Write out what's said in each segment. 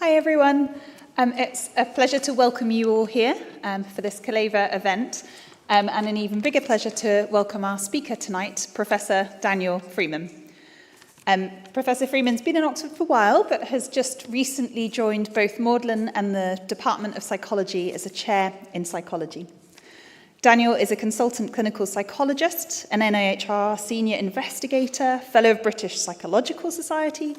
Hi everyone, it's a pleasure to welcome you all here for this Calleva event, and an even bigger pleasure to welcome our speaker tonight, Professor Daniel Freeman. Professor Freeman's been in Oxford for a while, but has just recently joined both Magdalen and the Department of Psychology as a chair in psychology. Daniel is a consultant clinical psychologist, an NIHR senior investigator, fellow of British Psychological Society,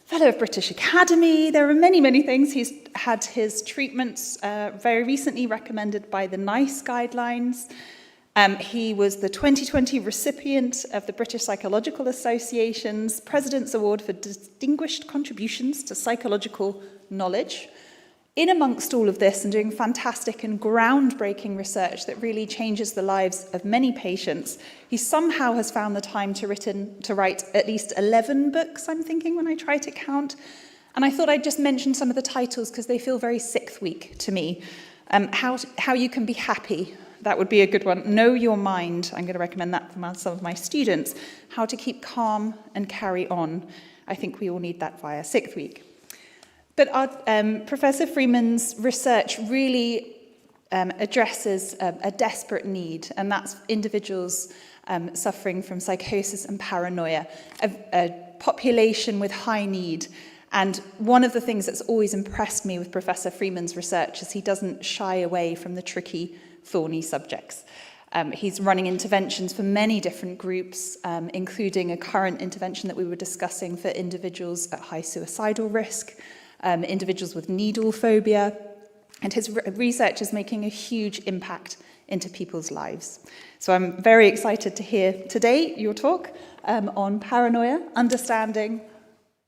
fellow of British Academy. There are many, many things. He's had his treatments very recently recommended by the NICE guidelines. He was the 2020 recipient of the British Psychological Association's President's Award for Distinguished Contributions to Psychological Knowledge. In amongst all of this and doing fantastic and groundbreaking research that really changes the lives of many patients, he somehow has found the time to write at least 11 books, I'm thinking, when I try to count. And I thought I'd just mention some of the titles because they feel very sixth week to me. How You Can Be Happy, that would be a good one. Know Your Mind, I'm going to recommend that for some of my students. How to Keep Calm and Carry On. I think we all need that via sixth week. But Professor Freeman's research really addresses a desperate need, and that's individuals suffering from psychosis and paranoia, a population with high need. And one of the things that's always impressed me with Professor Freeman's research is he doesn't shy away from the tricky, thorny subjects. He's running interventions for many different groups, including a current intervention that we were discussing for individuals at high suicidal risk, individuals with needle phobia, and his research is making a huge impact into people's lives. So I'm very excited to hear today your talk on paranoia, understanding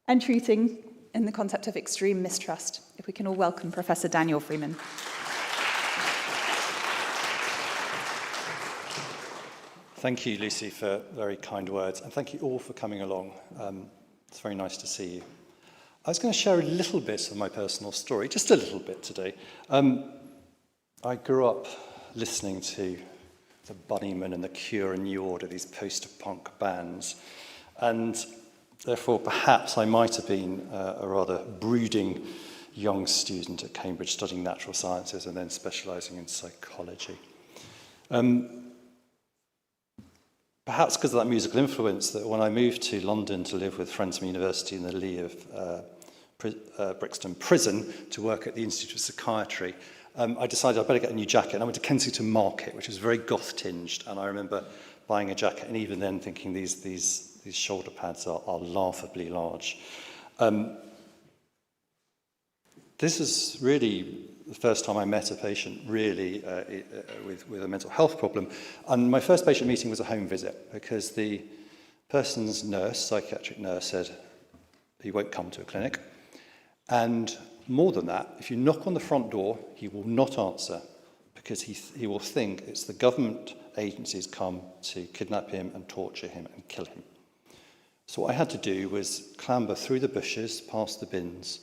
and treating in the concept of extreme mistrust. If we can all welcome Professor Daniel Freeman. Thank you, Lucy, for very kind words, and thank you all for coming along. It's very nice to see you. I was going to share a little bit of my personal story, just a little bit today. I grew up listening to the Bunnymen and the Cure and New Order, these post-punk bands, and therefore perhaps I might have been a rather brooding young student at Cambridge studying natural sciences and then specialising in psychology. Perhaps because of that musical influence, that when I moved to London to live with friends from university in the lee of Brixton Prison to work at the Institute of Psychiatry, I decided I'd better get a new jacket. And I went to Kensington Market, which was very goth-tinged, and I remember buying a jacket and even then thinking these shoulder pads are laughably large. This is really the first time I met a patient really with a mental health problem. And my first patient meeting was a home visit because the person's nurse, psychiatric nurse, said he won't come to a clinic. And more than that, if you knock on the front door, he will not answer because he will think it's the government agencies come to kidnap him and torture him and kill him. So what I had to do was clamber through the bushes, past the bins,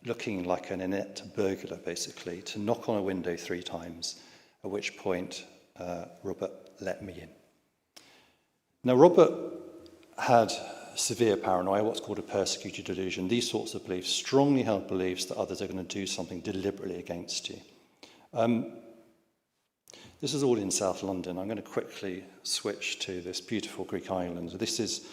looking like an inept burglar, basically, to knock on a window 3 times, at which point Robert let me in. Now, Robert had severe paranoia, what's called a persecutory delusion. These sorts of beliefs, strongly held beliefs that others are going to do something deliberately against you. This is all in South London. I'm going to quickly switch to this beautiful Greek island. This is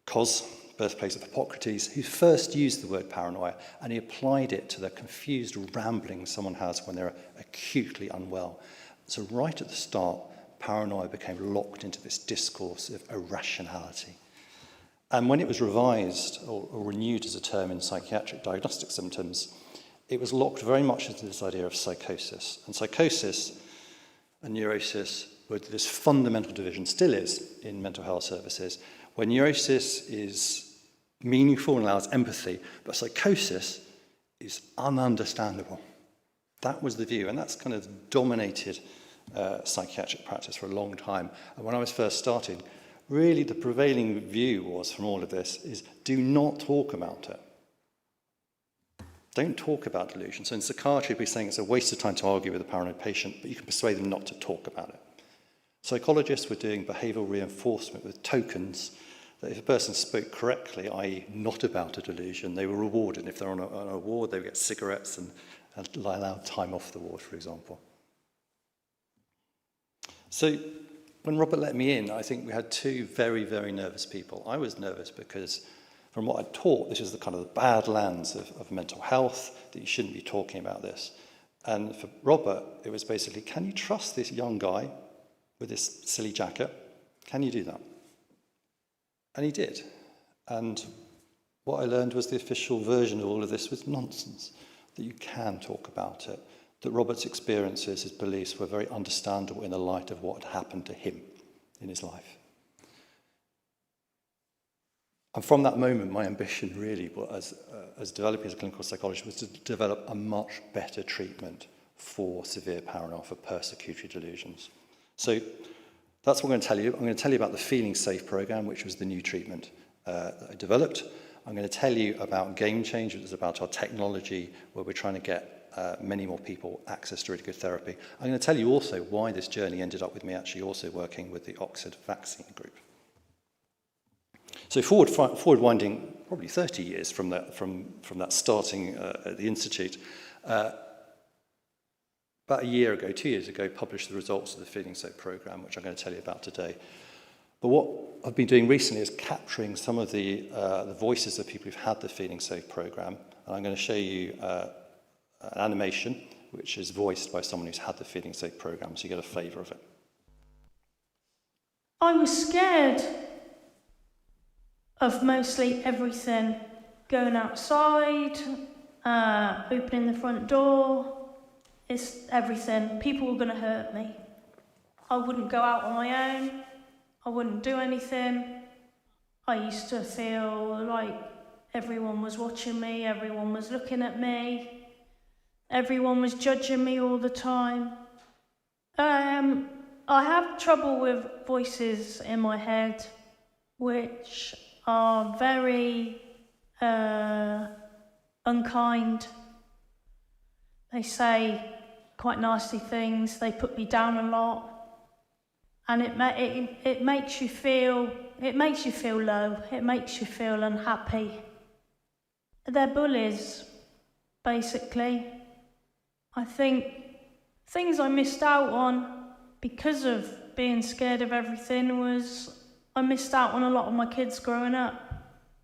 Kos, birthplace of Hippocrates, who first used the word paranoia, and he applied it to the confused rambling someone has when they're acutely unwell. So right at the start, paranoia became locked into this discourse of irrationality. And when it was revised or renewed as a term in psychiatric diagnostic symptoms, it was locked very much into this idea of psychosis. And psychosis and neurosis were this fundamental division, still is in mental health services, where neurosis is meaningful and allows empathy, but psychosis is ununderstandable. That was the view, and that's kind of dominated psychiatric practice for a long time. And when I was first starting, really the prevailing view was from all of this is do not talk about it. Don't talk about delusion. So in psychiatry, we're saying it's a waste of time to argue with a paranoid patient, but you can persuade them not to talk about it. Psychologists were doing behavioural reinforcement with tokens that if a person spoke correctly, i.e. not about a delusion, they were rewarded. If they're on an award, they would get cigarettes and allowed time off the ward, for example. So when Robert let me in, I think we had two very, very nervous people. I was nervous because from what I'd taught, this is the kind of the bad lands of mental health, that you shouldn't be talking about this. And for Robert, it was basically, can you trust this young guy with this silly jacket? Can you do that? And he did. And what I learned was the official version of all of this was nonsense, that you can talk about it, that Robert's experiences, his beliefs were very understandable in the light of what had happened to him in his life. And from that moment, my ambition really, as developing as a clinical psychologist, was to develop a much better treatment for severe paranoia, for persecutory delusions. So that's what I'm going to tell you. I'm going to tell you about the Feeling Safe program, which was the new treatment that I developed. I'm going to tell you about Game Change, which is about our technology, where we're trying to get many more people access to really good therapy. I'm going to tell you also why this journey ended up with me actually also working with the Oxford vaccine group. So forward winding probably 30 years from that starting at the Institute, about a year ago, 2 years ago, published the results of the Feeling Safe program, which I'm going to tell you about today. But what I've been doing recently is capturing some of the voices of people who've had the Feeling Safe program, and I'm going to show you an animation which is voiced by someone who's had the Feeling Safe program, so you get a flavour of it. I was scared of mostly everything. Going outside, opening the front door, it's everything. People were going to hurt me. I wouldn't go out on my own. I wouldn't do anything. I used to feel like everyone was watching me, everyone was looking at me, everyone was judging me all the time. I have trouble with voices in my head which are very unkind. They say quite nasty things, they put me down a lot, and it makes you feel low, it makes you feel unhappy. They're bullies, basically. I think things I missed out on because of being scared of everything was I missed out on a lot of my kids growing up,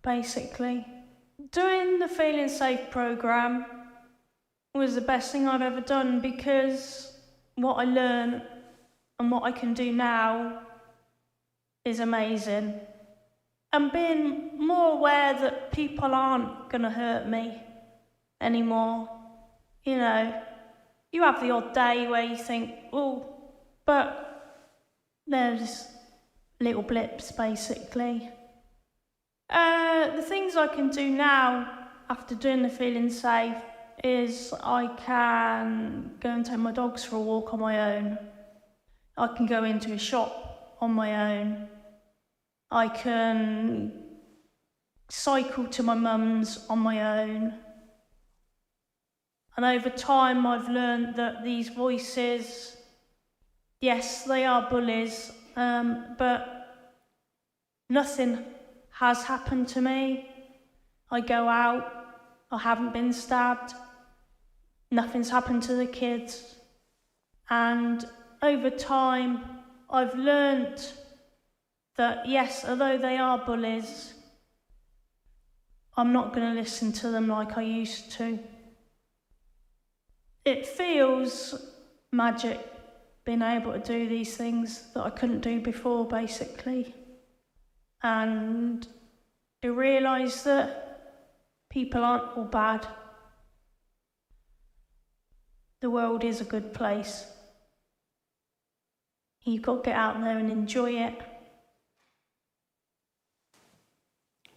basically. Doing the Feeling Safe program was the best thing I've ever done because what I learned and what I can do now is amazing. And being more aware that people aren't going to hurt me anymore. You know, you have the odd day where you think, oh, but there's little blips, basically. The things I can do now after doing the Feeling Safe is I can go and take my dogs for a walk on my own. I can go into a shop on my own. I can cycle to my mum's on my own. And over time I've learned that these voices, yes, they are bullies, but nothing has happened to me. I go out, I haven't been stabbed, nothing's happened to the kids. And over time, I've learnt that yes, although they are bullies, I'm not going to listen to them like I used to. It feels magic being able to do these things that I couldn't do before, basically. And to realise that people aren't all bad. The world is a good place. You've got to get out there and enjoy it.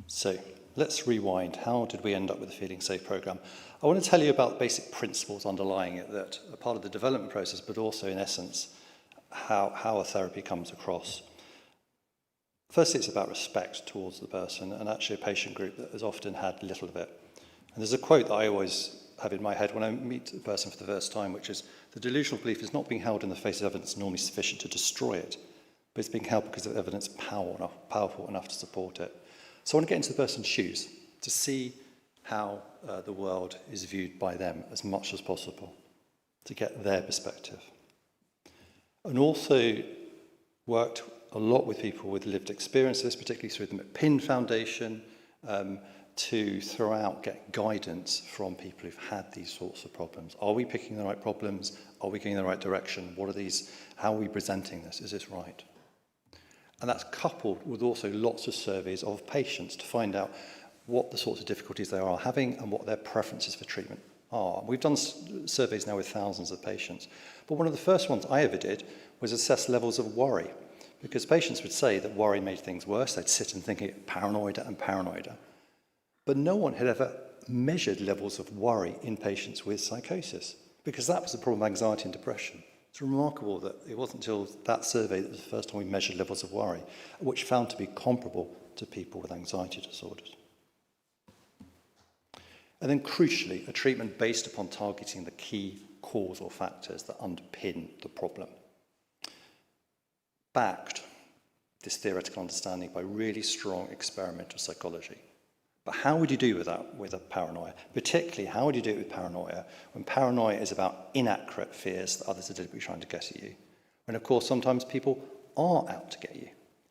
So let's rewind. How did we end up with the Feeling Safe program? I want to tell you about basic principles underlying it that are part of the development process, but also in essence, how a therapy comes across. Firstly, it's about respect towards the person, and actually a patient group that has often had little of it. And there's a quote that I always have in my head when I meet a person for the first time, which is, the delusional belief is not being held in the face of evidence normally sufficient to destroy it, but it's being held because of evidence powerful enough to support it. So I want to get into the person's shoes to see how the world is viewed by them as much as possible, to get their perspective. And also worked a lot with people with lived experiences, particularly through the McPin Foundation, to throughout get guidance from people who've had these sorts of problems. Are we picking the right problems? Are we going in the right direction? What are these? How are we presenting this? Is this right? And that's coupled with also lots of surveys of patients to find out what the sorts of difficulties they are having and what their preferences for treatment are. We've done surveys now with thousands of patients. But one of the first ones I ever did was assess levels of worry, because patients would say that worry made things worse. They'd sit and think paranoia and paranoia. But no one had ever measured levels of worry in patients with psychosis, because that was the problem of anxiety and depression. It's remarkable that it wasn't until that survey that was the first time we measured levels of worry, which found to be comparable to people with anxiety disorders. And then crucially, a treatment based upon targeting the key causal factors that underpin the problem. Backed this theoretical understanding by really strong experimental psychology. But how would you do with that with a paranoia? Particularly, how would you do it with paranoia when paranoia is about inaccurate fears that others are deliberately trying to get at you? When, of course, sometimes people are out to get you.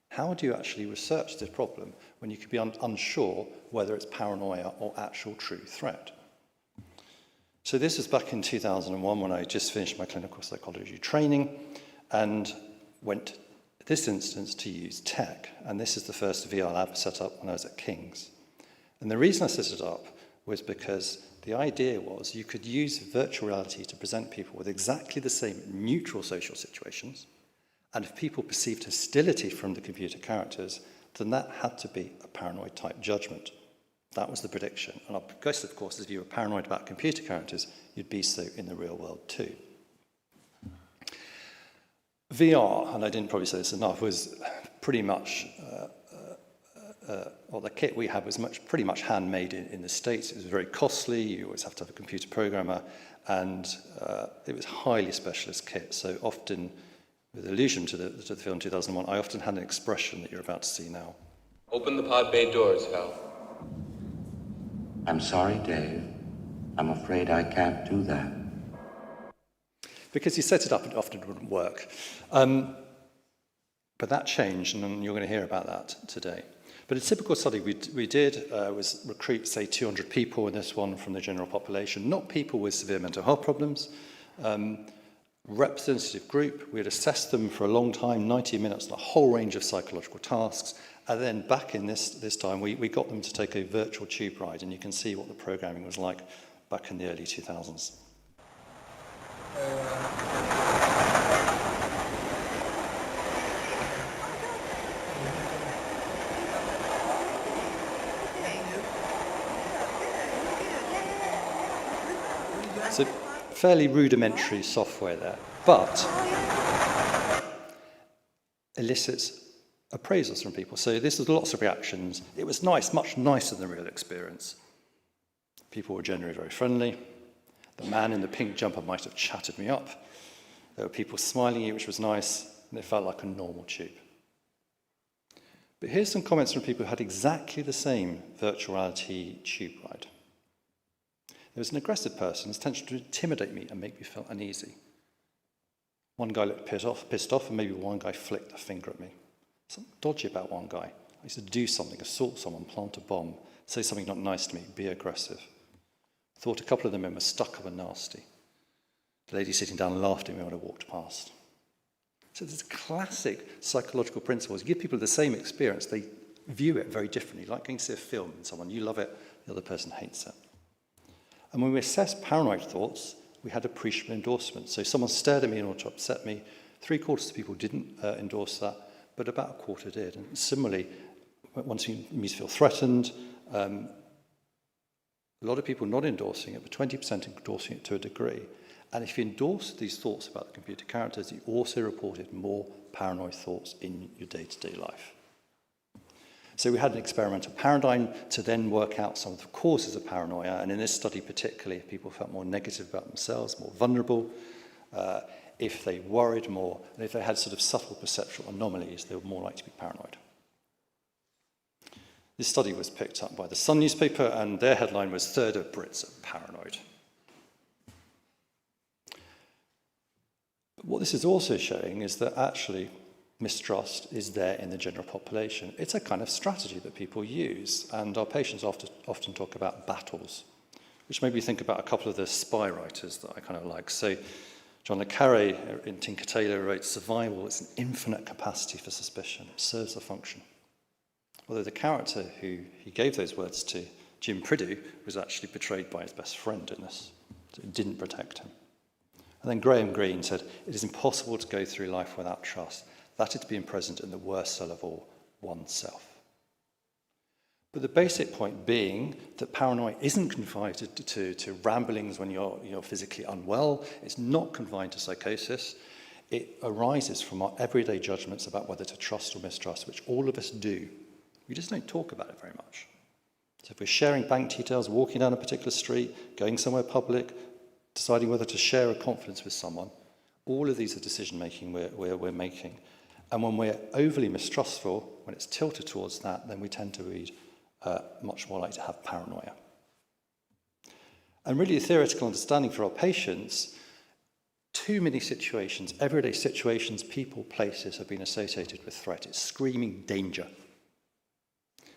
How do you actually research this problem when you could be unsure whether it's paranoia or actual true threat? So this was back in 2001 when I just finished my clinical psychology training and went, in this instance, to use tech. And this is the first VR lab set up when I was at King's. And the reason I set it up was because the idea was you could use virtual reality to present people with exactly the same neutral social situations, and if people perceived hostility from the computer characters, then that had to be a paranoid type judgment. That was the prediction. And I guess, of course, if you were paranoid about computer characters, you'd be so in the real world too. VR, and I didn't probably say this enough, was pretty much the kit we had was pretty much handmade in the States. It was very costly. You always have to have a computer programmer, and it was highly specialist kit. So often, with allusion to the film 2001, I often had an expression that you're about to see now. Open the pod bay doors, Hal. I'm sorry, Dave. I'm afraid I can't do that. Because you set it up, it often wouldn't work. But that changed, and you're going to hear about that today. But a typical study we did was recruit, say, 200 people in this one from the general population, not people with severe mental health problems. Representative group, we had assessed them for a long time, 90 minutes, on a whole range of psychological tasks. And then back in this time, we got them to take a virtual tube ride, and you can see what the programming was like back in the early 2000s. So fairly rudimentary software there, but elicits appraisals from people. So this was lots of reactions. It was nice, much nicer than the real experience. People were generally very friendly. The man in the pink jumper might have chatted me up. There were people smiling at you, which was nice, and it felt like a normal tube. But here's some comments from people who had exactly the same virtual reality tube ride. There was an aggressive person whose intention to intimidate me and make me feel uneasy. One guy looked pissed off, and maybe one guy flicked a finger at me. Something dodgy about one guy. I used to do something, assault someone, plant a bomb, say something not nice to me, be aggressive. Thought a couple of the men were stuck up and nasty. The lady sitting down laughed at me when I walked past. So there's classic psychological principles. You give people the same experience, they view it very differently. Like going to see a film and someone, you love it, the other person hates it. And when we assessed paranoid thoughts, we had appreciable endorsement. So someone stared at me in order to upset me. 3/4 of people didn't endorse that, but about a quarter did. And similarly, once you feel threatened, a lot of people not endorsing it, but 20% endorsing it to a degree. And if you endorse these thoughts about the computer characters, you also reported more paranoid thoughts in your day-to-day life. So we had an experimental paradigm to then work out some of the causes of paranoia. And in this study particularly, people felt more negative about themselves, more vulnerable. if they worried more, and if they had sort of subtle perceptual anomalies, they were more likely to be paranoid. This study was picked up by the Sun newspaper, and their headline was "Third of Brits are paranoid." But what this is also showing is that actually mistrust is there in the general population. It's a kind of strategy that people use, and our patients often talk about battles, which made me think about a couple of the spy writers that I kind of like. So John le Carre in Tinker Tailor wrote, "Survival is an infinite capacity for suspicion. It serves a function." Although the character who he gave those words to, Jim Prideaux, was actually betrayed by his best friend in this. So it didn't protect him. And then Graham Greene said, "It is impossible to go through life without trust. That is being present in the worst cell of all, oneself." But the basic point being that paranoia isn't confined to ramblings when you're physically unwell. It's not confined to psychosis. It arises from our everyday judgments about whether to trust or mistrust, which all of us do. We just don't talk about it very much. So if we're sharing bank details, walking down a particular street, going somewhere public, deciding whether to share a confidence with someone, all of these are decision-making we're making. And when we're overly mistrustful, when it's tilted towards that, then we tend to be much more likely to have paranoia. And really, the theoretical understanding for our patients, too many situations, everyday situations, people, places have been associated with threat. It's screaming danger.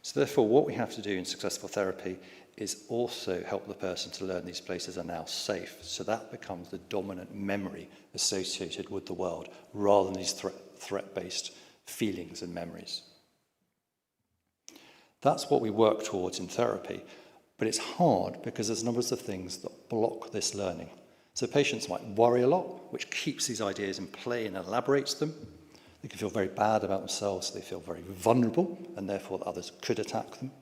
So therefore, what we have to do in successful therapy is also help the person to learn these places are now safe. So that becomes the dominant memory associated with the world, rather than these threat-based feelings and memories. That's what we work towards in therapy, but it's hard because there's numbers of things that block this learning. So patients might worry a lot, which keeps these ideas in play and elaborates them. They can feel very bad about themselves, so they feel very vulnerable, and therefore that others could attack them.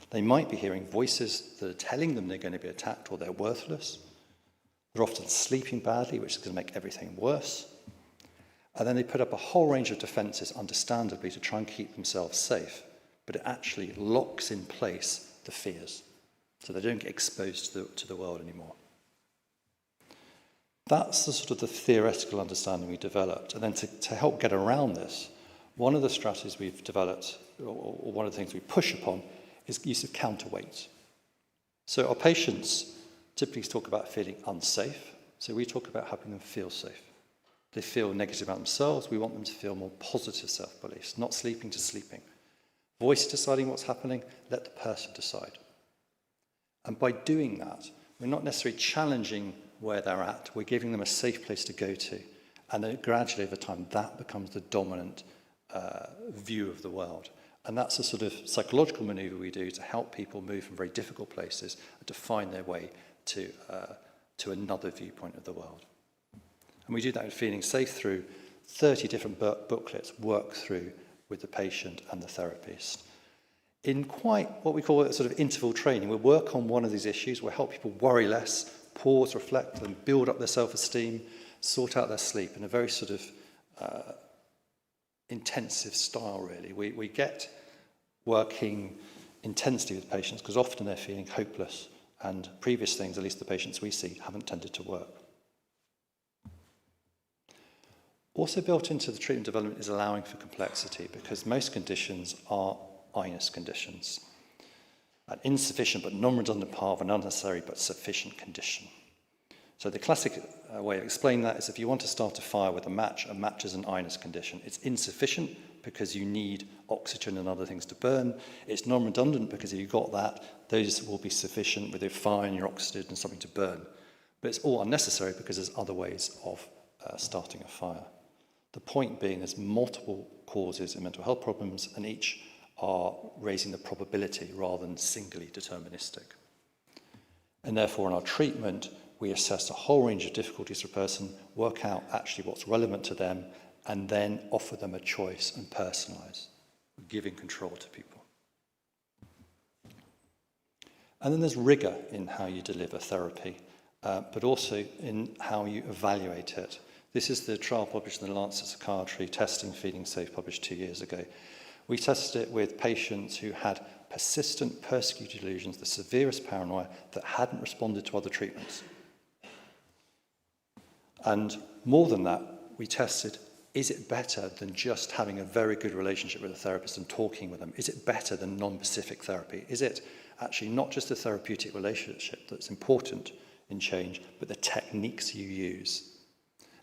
They might be hearing voices that are telling them they're going to be attacked or they're worthless. They're often sleeping badly, which is going to make everything worse. And then they put up a whole range of defences, understandably, to try and keep themselves safe. But it actually locks in place the fears, so they don't get exposed to the world anymore. That's the sort of the theoretical understanding we developed. And then to help get around this, one of the strategies we've developed, or one of the things we push upon, is the use of counterweights. So our patients typically talk about feeling unsafe, so we talk about helping them feel safe. They feel negative about themselves, we want them to feel more positive self-beliefs, not sleeping to sleeping. Voice deciding what's happening, let the person decide. And by doing that, we're not necessarily challenging where they're at, we're giving them a safe place to go to. And then gradually over time, that becomes the dominant view of the world. And that's a sort of psychological maneuver we do to help people move from very difficult places and to find their way to another viewpoint of the world. And we do that in feeling safe through 30 different booklets, work through with the patient and the therapist. In quite what we call a sort of interval training, we'll work on one of these issues, we'll help people worry less, pause, reflect, and build up their self-esteem, sort out their sleep in a very sort of intensive style, really. We get working intensely with patients because often they're feeling hopeless, and previous things, at least the patients we see, haven't tended to work. Also built into the treatment development is allowing for complexity, because most conditions are INUS conditions. An insufficient but non-redundant part of an unnecessary but sufficient condition. So the classic way of explaining that is if you want to start a fire with a match is an INUS condition. It's insufficient because you need oxygen and other things to burn. It's non-redundant because if you've got that, those will be sufficient with your fire and your oxygen and something to burn. But it's all unnecessary because there's other ways of starting a fire. The point being there's multiple causes in mental health problems, and each are raising the probability rather than singly deterministic. And therefore in our treatment, we assess a whole range of difficulties for a person, work out actually what's relevant to them, and then offer them a choice and personalise, giving control to people. And then there's rigour in how you deliver therapy, but also in how you evaluate it. This is the trial published in the Lancet Psychiatry, Testing Feeling Safe, published 2 years ago. We tested it with patients who had persistent persecutory delusions, the severest paranoia, that hadn't responded to other treatments. And more than that, we tested, is it better than just having a very good relationship with a therapist and talking with them? Is it better than non-specific therapy? Is it actually not just a therapeutic relationship that's important in change, but the techniques you use?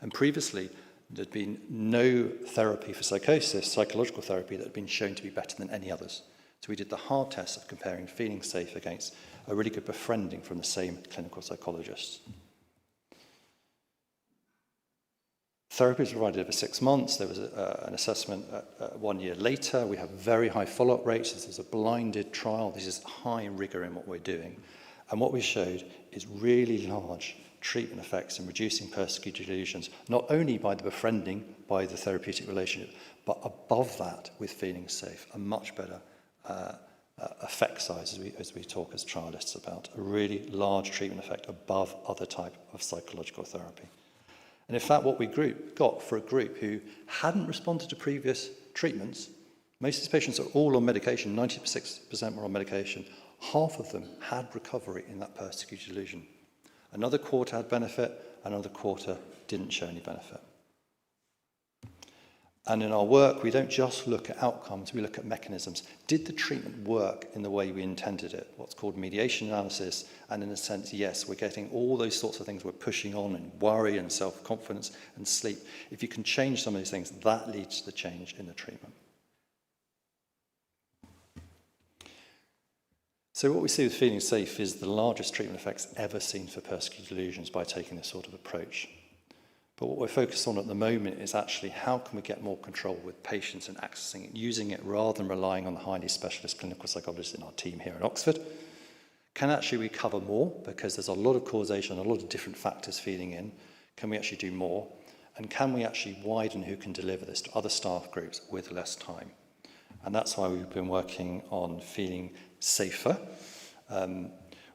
And previously, there'd been no therapy for psychosis, psychological therapy, that had been shown to be better than any others. So we did the hard test of comparing feeling safe against a really good befriending from the same clinical psychologists. Therapy was provided over 6 months. There was an assessment 1 year later. We have very high follow-up rates. This is a blinded trial. This is high rigor in what we're doing. And what we showed is really large treatment effects in reducing persecutory delusions, not only by the befriending, by the therapeutic relationship, but above that with feeling safe, a much better effect size as we talk as trialists about, a really large treatment effect above other type of psychological therapy. And in fact, what we got for a group who hadn't responded to previous treatments, most of these patients are all on medication, 96% were on medication, half of them had recovery in that persecutory delusion. Another quarter had benefit, another quarter didn't show any benefit. And in our work, we don't just look at outcomes, we look at mechanisms. Did the treatment work in the way we intended it? What's called mediation analysis. And in a sense, yes, we're getting all those sorts of things we're pushing on, and worry and self-confidence and sleep. If you can change some of these things, that leads to the change in the treatment. So what we see with feeling safe is the largest treatment effects ever seen for persecutory delusions by taking this sort of approach. But what we're focused on at the moment is actually how can we get more control with patients and accessing it, using it rather than relying on the highly specialist clinical psychologists in our team here in Oxford. Can actually we cover more? Because there's a lot of causation, a lot of different factors feeding in. Can we actually do more? And can we actually widen who can deliver this to other staff groups with less time? And that's why we've been working on Feeling Safer,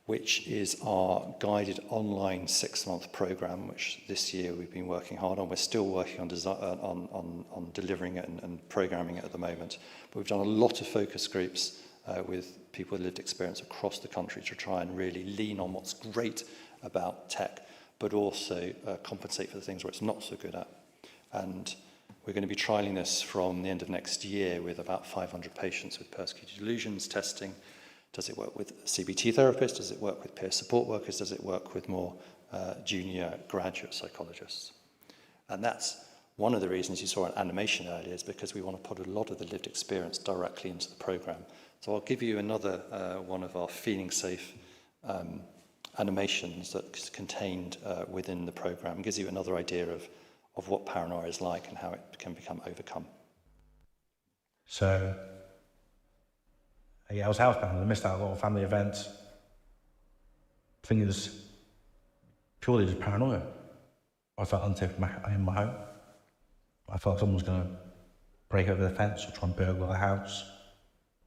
which is our guided online 6-month program, which this year we've been working hard on. We're still working on delivering it and programming it at the moment. But we've done a lot of focus groups with people with lived experience across the country to try and really lean on what's great about tech, but also compensate for the things where it's not so good at. And we're going to be trialling this from the end of next year with about 500 patients with persecutory delusions, testing. Does it work with CBT therapists? Does it work with peer support workers? Does it work with more junior graduate psychologists? And that's one of the reasons you saw an animation earlier, is because we want to put a lot of the lived experience directly into the program. So I'll give you another one of our Feeling Safe animations that's contained within the program. It gives you another idea of what paranoia is like and how it can become overcome. So, yeah, I was housebound. I missed out a lot of family events. The thing is, purely just paranoia. I felt unsafe in my home. I felt someone was going to break over the fence or try and burgle the house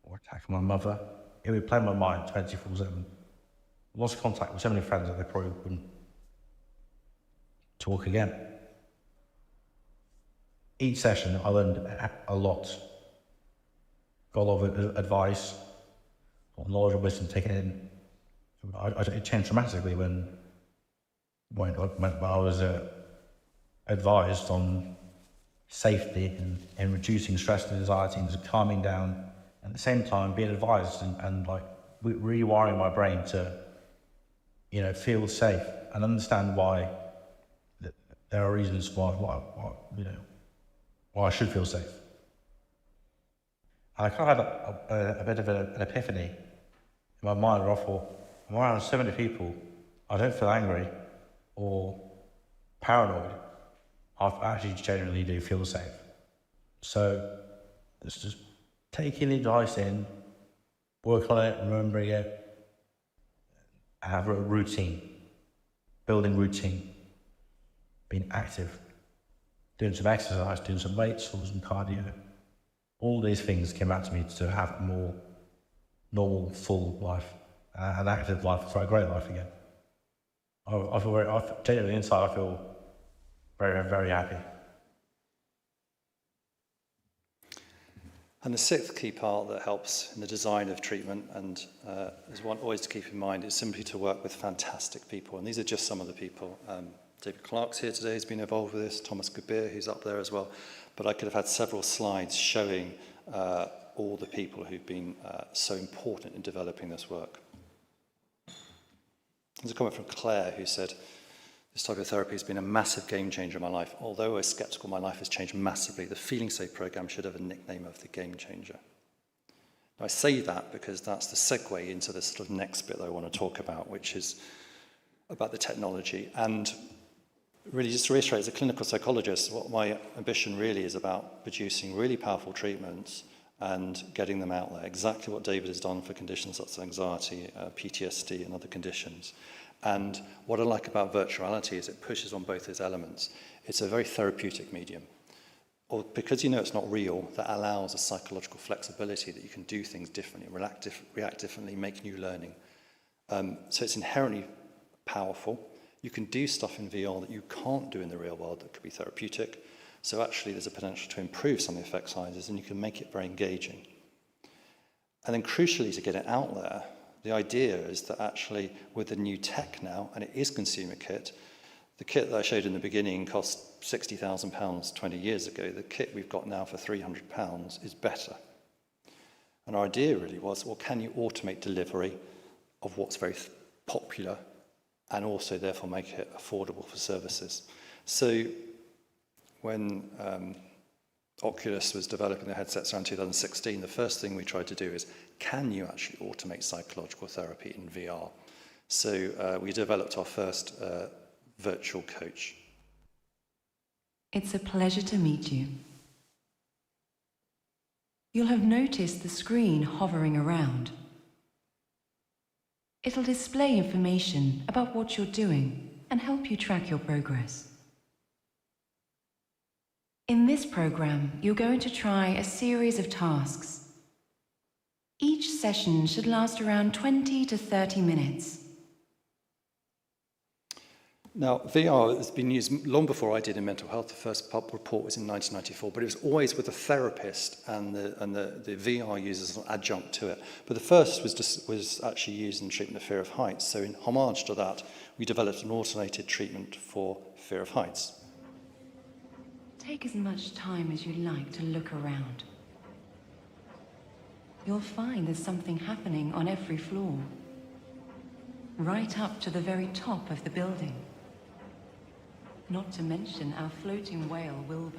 or attack my mother. It would play in my mind 24/7. Lost contact with so many friends that they probably wouldn't talk again. Each session, I learned a lot. Got a lot of advice, a lot of knowledge and wisdom taken in. It changed dramatically when I was advised on safety and reducing stress and anxiety and calming down, and at the same time being advised and like rewiring my brain to, feel safe and understand why there are reasons why I should feel safe. And I kind of had a bit of an epiphany in my mind where I thought, I'm around so many people, I don't feel angry or paranoid. I actually genuinely do feel safe. So it's just taking the advice in, work on it, remembering it, have a routine, building routine, being active, doing some exercise, doing some weights, or some cardio. All these things came back to me to have a more normal, full life, an active life, for a great life again. I feel genuinely inside, I feel very, very happy. And the sixth key part that helps in the design of treatment, and is one always to keep in mind, is simply to work with fantastic people. And these are just some of the people David Clark's here today, who's been involved with this, Thomas Kabir, who's up there as well. But I could have had several slides showing all the people who've been so important in developing this work. There's a comment from Claire who said, this type of therapy has been a massive game changer in my life. Although I was sceptical, my life has changed massively. The Feeling Safe program should have a nickname of the game changer. Now, I say that because that's the segue into the sort of next bit that I want to talk about, which is about the technology. And really, just to reiterate, as a clinical psychologist, what my ambition really is about producing really powerful treatments and getting them out there. Exactly what David has done for conditions such as anxiety, PTSD and other conditions. And what I like about virtuality is it pushes on both those elements. It's a very therapeutic medium. Or because you know it's not real, that allows a psychological flexibility that you can do things differently, react differently, make new learning. So it's inherently powerful. You can do stuff in VR that you can't do in the real world that could be therapeutic. So actually there's a potential to improve some of the effect sizes and you can make it very engaging. And then crucially, to get it out there, the idea is that actually with the new tech now, and it is consumer kit, the kit that I showed in the beginning cost £60,000 20 years ago. The kit we've got now for £300 is better. And our idea really was, well, can you automate delivery of what's very popular and also therefore make it affordable for services? So when Oculus was developing their headsets around 2016, the first thing we tried to do is, can you actually automate psychological therapy in VR? So we developed our first virtual coach. It's a pleasure to meet you. You'll have noticed the screen hovering around. It'll display information about what you're doing and help you track your progress. In this program, you're going to try a series of tasks. Each session should last around 20 to 30 minutes. Now, VR has been used long before I did in mental health. The first pub report was in 1994, but it was always with a therapist and the VR users as an adjunct to it. But the first was actually used in treatment of fear of heights. So in homage to that, we developed an automated treatment for fear of heights. Take as much time as you like to look around. You'll find there's something happening on every floor, right up to the very top of the building. Not to mention our floating whale, Wilbur.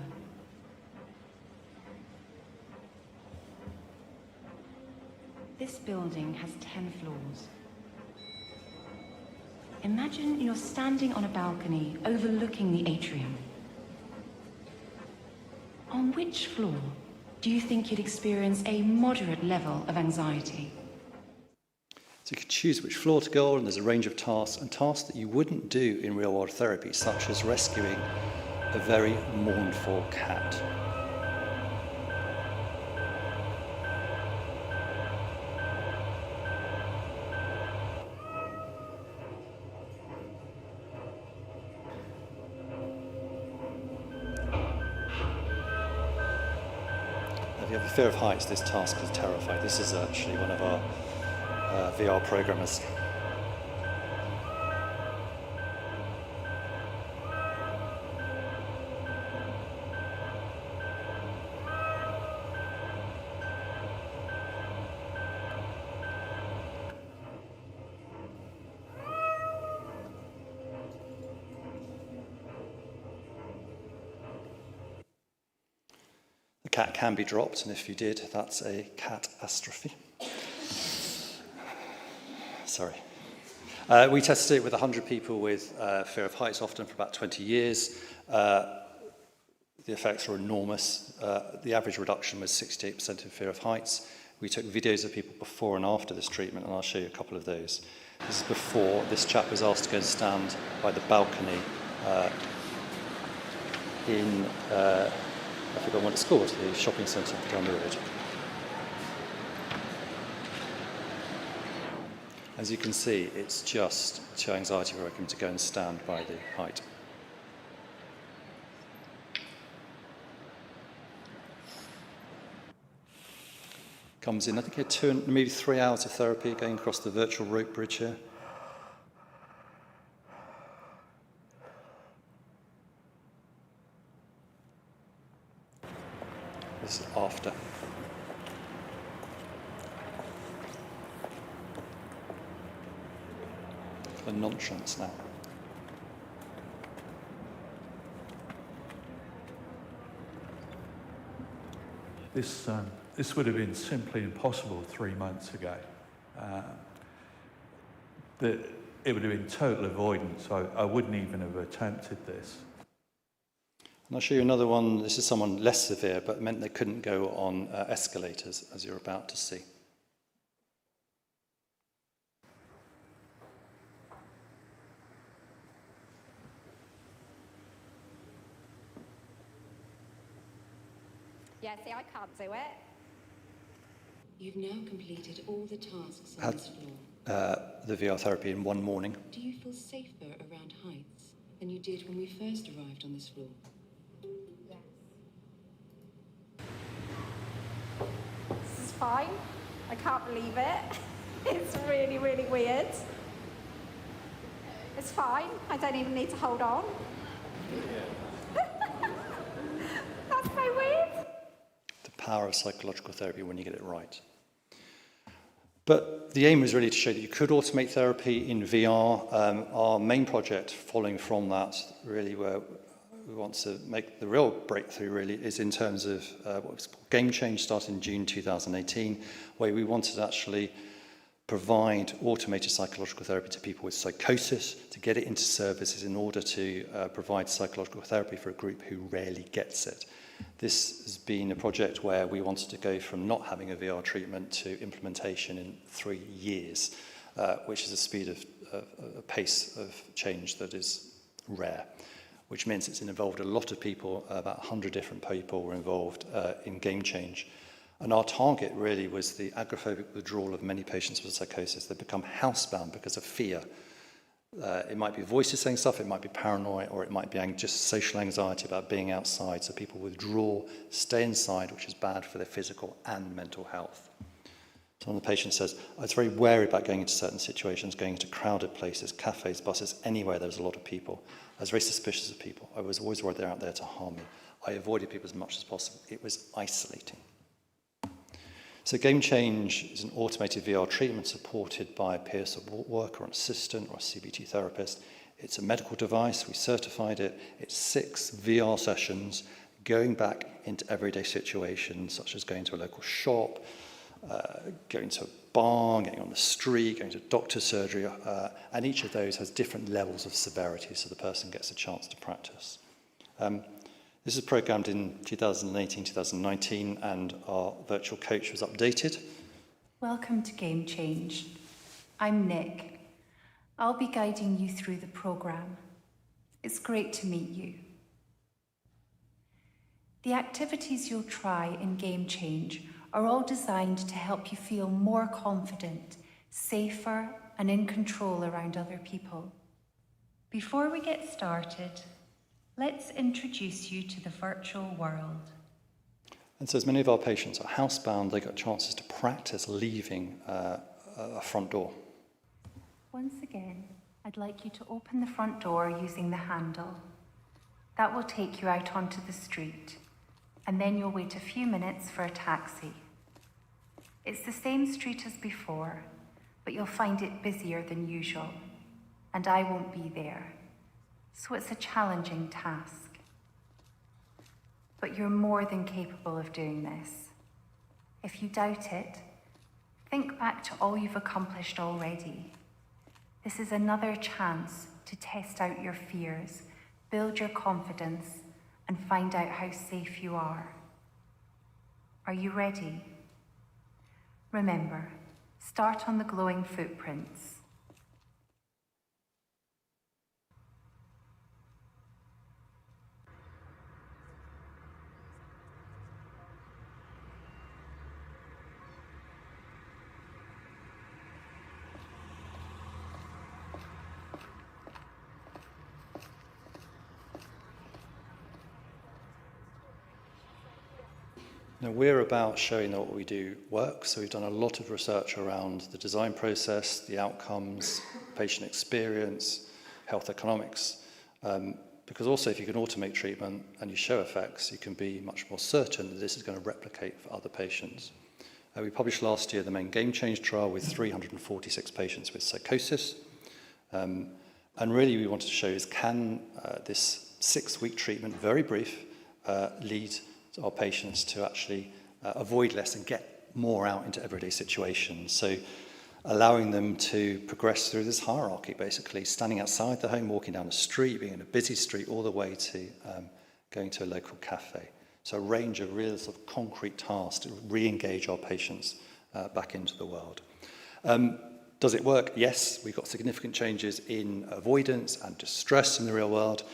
This building has 10 floors. Imagine you're standing on a balcony overlooking the atrium. On which floor do you think you'd experience a moderate level of anxiety? So you can choose which floor to go on, and there's a range of tasks, and tasks that you wouldn't do in real-world therapy, such as rescuing a very mournful cat. If you have a fear of heights, this task is terrifying. This is actually one of our VR programmers. The cat can be dropped, and if you did, that's a catastrophe. Sorry. We tested it with 100 people with fear of heights, often for about 20 years. The effects were enormous. The average reduction was 68% in fear of heights. We took videos of people before and after this treatment, and I'll show you a couple of those. This is before. This chap was asked to go and stand by the balcony in, I forgot what it's called, the shopping centre down the road. As you can see, it's just too anxiety provoking to go and stand by the height. Comes in, I think he had 2, maybe 3 hours of therapy going across the virtual rope bridge here. This is after. The nonsense now. This would have been simply impossible 3 months ago. That it would have been total avoidance. I wouldn't even have attempted this. And I'll show you another one. This is someone less severe, but meant they couldn't go on escalators, as you're about to see. Yeah, see, I can't do it. You've now completed all the tasks on this floor. The VR therapy in one morning. Do you feel safer around heights than you did when we first arrived on this floor? Yes. This is fine. I can't believe it. It's really, really weird. It's fine. I don't even need to hold on. That's so weird. The power of psychological therapy when you get it right. But the aim was really to show that you could automate therapy in VR. Our main project following from that, really where we want to make the real breakthrough really, is in terms of what was called Game Change, started in June 2018, where we wanted to actually provide automated psychological therapy to people with psychosis, to get it into services in order to provide psychological therapy for a group who rarely gets it. This has been a project where we wanted to go from not having a VR treatment to implementation in 3 years, which is a speed of a pace of change that is rare, which means it's involved a lot of people. About 100 different people were involved in Game Change. And our target really was the agoraphobic withdrawal of many patients with psychosis. They become housebound because of fear. It might be voices saying stuff, it might be paranoia, or it might be just social anxiety about being outside. So people withdraw, stay inside, which is bad for their physical and mental health. Some of the patients says, I was very wary about going into certain situations, going into crowded places, cafes, buses, anywhere there was a lot of people. I was very suspicious of people. I was always worried they're out there to harm me. I avoided people as much as possible. It was isolating. So Game Change is an automated VR treatment supported by a peer support worker, or an assistant, or a CBT therapist. It's a medical device. We certified it. It's 6 VR sessions going back into everyday situations, such as going to a local shop, going to a bar, getting on the street, going to doctor's surgery, and each of those has different levels of severity, so the person gets a chance to practice. This is programmed in 2018, 2019, and our virtual coach was updated. Welcome to Game Change. I'm Nick. I'll be guiding you through the programme. It's great to meet you. The activities you'll try in Game Change are all designed to help you feel more confident, safer, and in control around other people. Before we get started, let's introduce you to the virtual world. And so as many of our patients are housebound, they got chances to practice leaving a front door. Once again, I'd like you to open the front door using the handle. That will take you out onto the street, and then you'll wait a few minutes for a taxi. It's the same street as before, but you'll find it busier than usual, and I won't be there. So it's a challenging task. But you're more than capable of doing this. If you doubt it, think back to all you've accomplished already. This is another chance to test out your fears, build your confidence, and find out how safe you are. Are you ready? Remember, start on the glowing footprints. Now, we're about showing that what we do works, so we've done a lot of research around the design process, the outcomes, patient experience, health economics. because also if you can automate treatment and you show effects, you can be much more certain that this is going to replicate for other patients. We published last year the main Game Change trial with 346 patients with psychosis. And really we wanted to show is can this 6-week treatment, very brief, lead our patients to actually avoid less and get more out into everyday situations. So allowing them to progress through this hierarchy, basically standing outside the home, walking down the street, being in a busy street, all the way to going to a local cafe. So a range of real sort of concrete tasks to re-engage our patients back into the world. Does it work? Yes, we've got significant changes in avoidance and distress in the real world.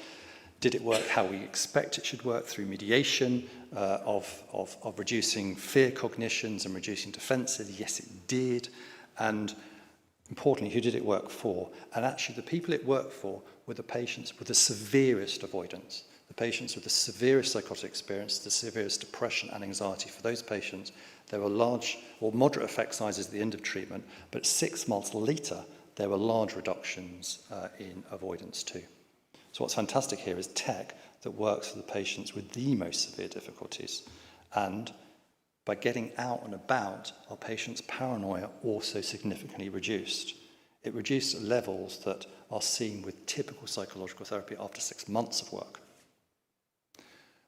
Did it work how we expect it should work through mediation of reducing fear cognitions and reducing defenses? Yes, it did. And importantly, who did it work for? And actually, the people it worked for were the patients with the severest avoidance, the patients with the severest psychotic experience, the severest depression and anxiety. For those patients, there were large or moderate effect sizes at the end of treatment, but 6 months later, there were large reductions in avoidance too. So what's fantastic here is tech that works for the patients with the most severe difficulties. And by getting out and about, our patients' paranoia also significantly reduced. It reduced at levels that are seen with typical psychological therapy after 6 months of work.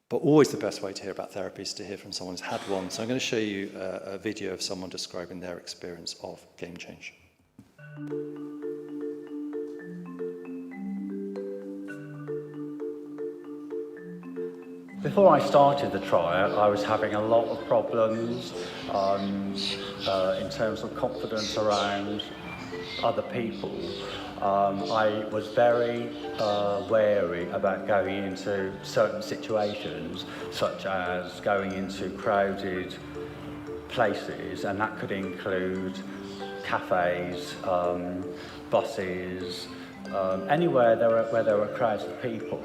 But always the best way to hear about therapy is to hear from someone who's had one. So I'm going to show you a video of someone describing their experience of Game Change. Before I started the trial, I was having a lot of problems in terms of confidence around other people. I was very wary about going into certain situations, such as going into crowded places, and that could include cafes, buses, anywhere where there were crowds of people,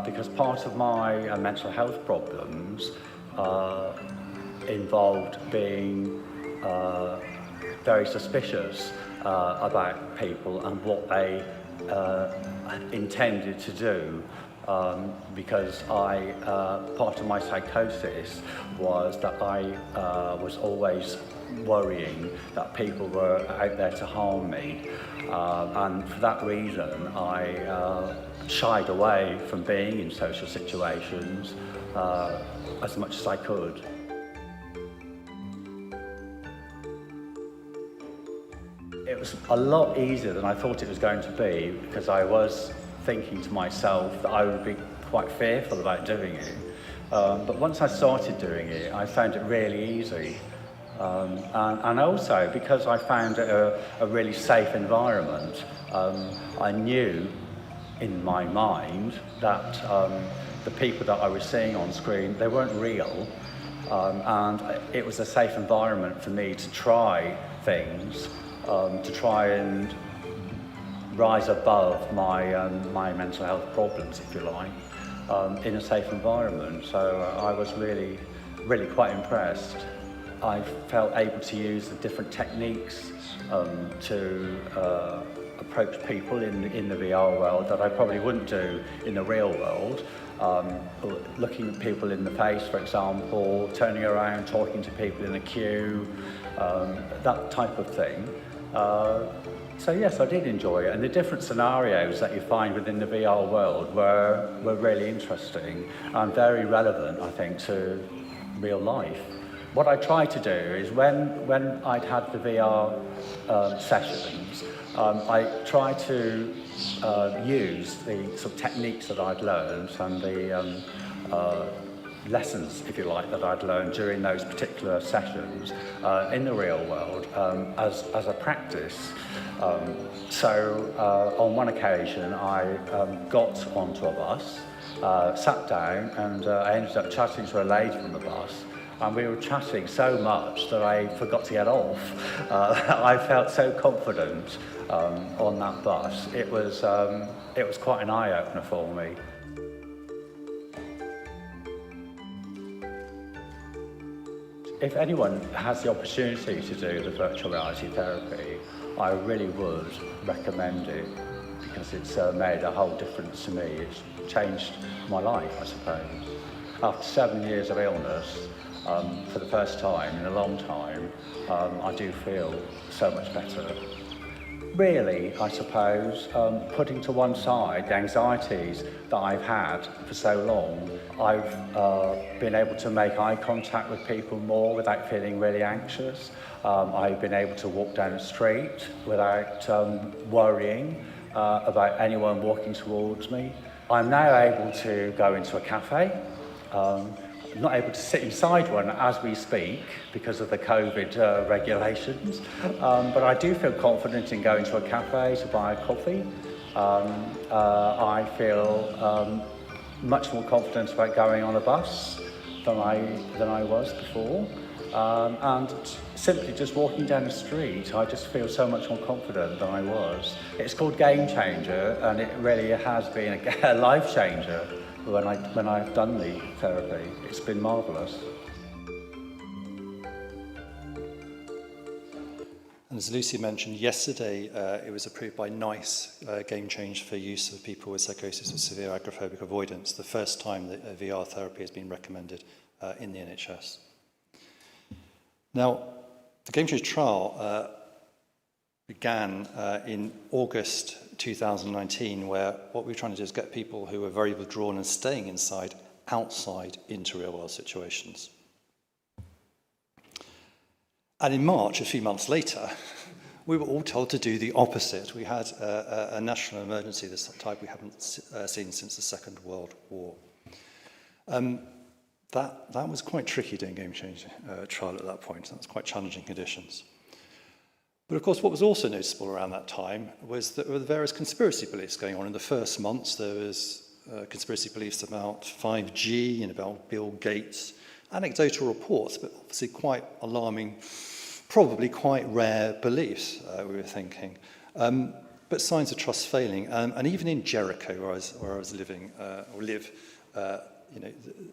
because part of my mental health problems involved being very suspicious about people and what they intended to do, because part of my psychosis was that I was always worrying that people were out there to harm me, and for that reason I shied away from being in social situations as much as I could. It was a lot easier than I thought it was going to be, because I was thinking to myself that I would be quite fearful about doing it. But once I started doing it, I found it really easy. And also, because I found it a really safe environment, I knew in my mind that the people that I was seeing on screen, they weren't real. And it was a safe environment for me to try things, to try and rise above my mental health problems, if you like, in a safe environment. So I was really quite impressed. I felt able to use the different techniques to approach people in the VR world that I probably wouldn't do in the real world. Looking at people in the face, for example, turning around, talking to people in a queue, that type of thing. So yes, I did enjoy it, and the different scenarios that you find within the VR world were really interesting and very relevant, I think, to real life. What I tried to do is when I'd had the VR sessions, I tried to use the sort of techniques that I'd learned and the lessons, if you like, that I'd learned during those particular sessions in the real world as a practice. So on one occasion I got onto a bus, sat down, and I ended up chatting to a lady from the bus, and we were chatting so much that I forgot to get off. I felt so confident on that bus. It was quite an eye-opener for me. If anyone has the opportunity to do the virtual reality therapy, I really would recommend it, because it's made a whole difference to me. It's changed my life, I suppose. After 7 years of illness, for the first time in a long time, I do feel so much better. Really, I suppose, putting to one side the anxieties that I've had for so long, I've been able to make eye contact with people more without feeling really anxious. I've been able to walk down the street without worrying about anyone walking towards me. I'm now able to go into a cafe. I'm not able to sit inside one as we speak because of the COVID regulations, but I do feel confident in going to a cafe to buy a coffee. I feel much more confident about going on a bus than I was before. And simply just walking down the street, I just feel so much more confident than I was. It's called Game Changer, and it really has been a life changer when I've done the therapy. It's been marvellous. And as Lucy mentioned yesterday, it was approved by NICE, Game Change for use of people with psychosis with severe agoraphobic avoidance, the first time that VR therapy has been recommended in the NHS. Now, the Game Change trial began in August 2019, where what we were trying to do is get people who were very withdrawn and staying inside, outside into real-world situations. And in March, a few months later, we were all told to do the opposite. We had a national emergency, this type we haven't seen since the Second World War. That was quite tricky doing Game Change trial at that point. That was quite challenging conditions. But of course, what was also noticeable around that time was that there were various conspiracy beliefs going on. In the first months, there was conspiracy beliefs about 5G and about Bill Gates, anecdotal reports, but obviously quite alarming, probably quite rare beliefs, we were thinking. But signs of trust failing. And even in Jericho, where I was living,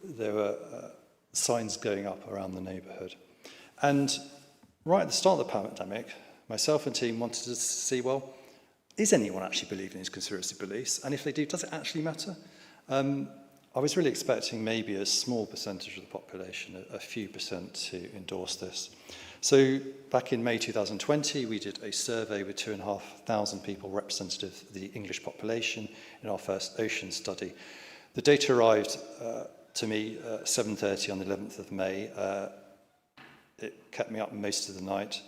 there were signs going up around the neighbourhood. And right at the start of the pandemic, myself and team wanted to see, well, is anyone actually believing these conspiracy beliefs? And if they do, does it actually matter? I was really expecting maybe a small percentage of the population, a few percent, to endorse this. So back in May 2020, we did a survey with 2,500 people representative of the English population in our first ocean study. The data arrived to me at 7:30 on the 11th of May. It kept me up most of the night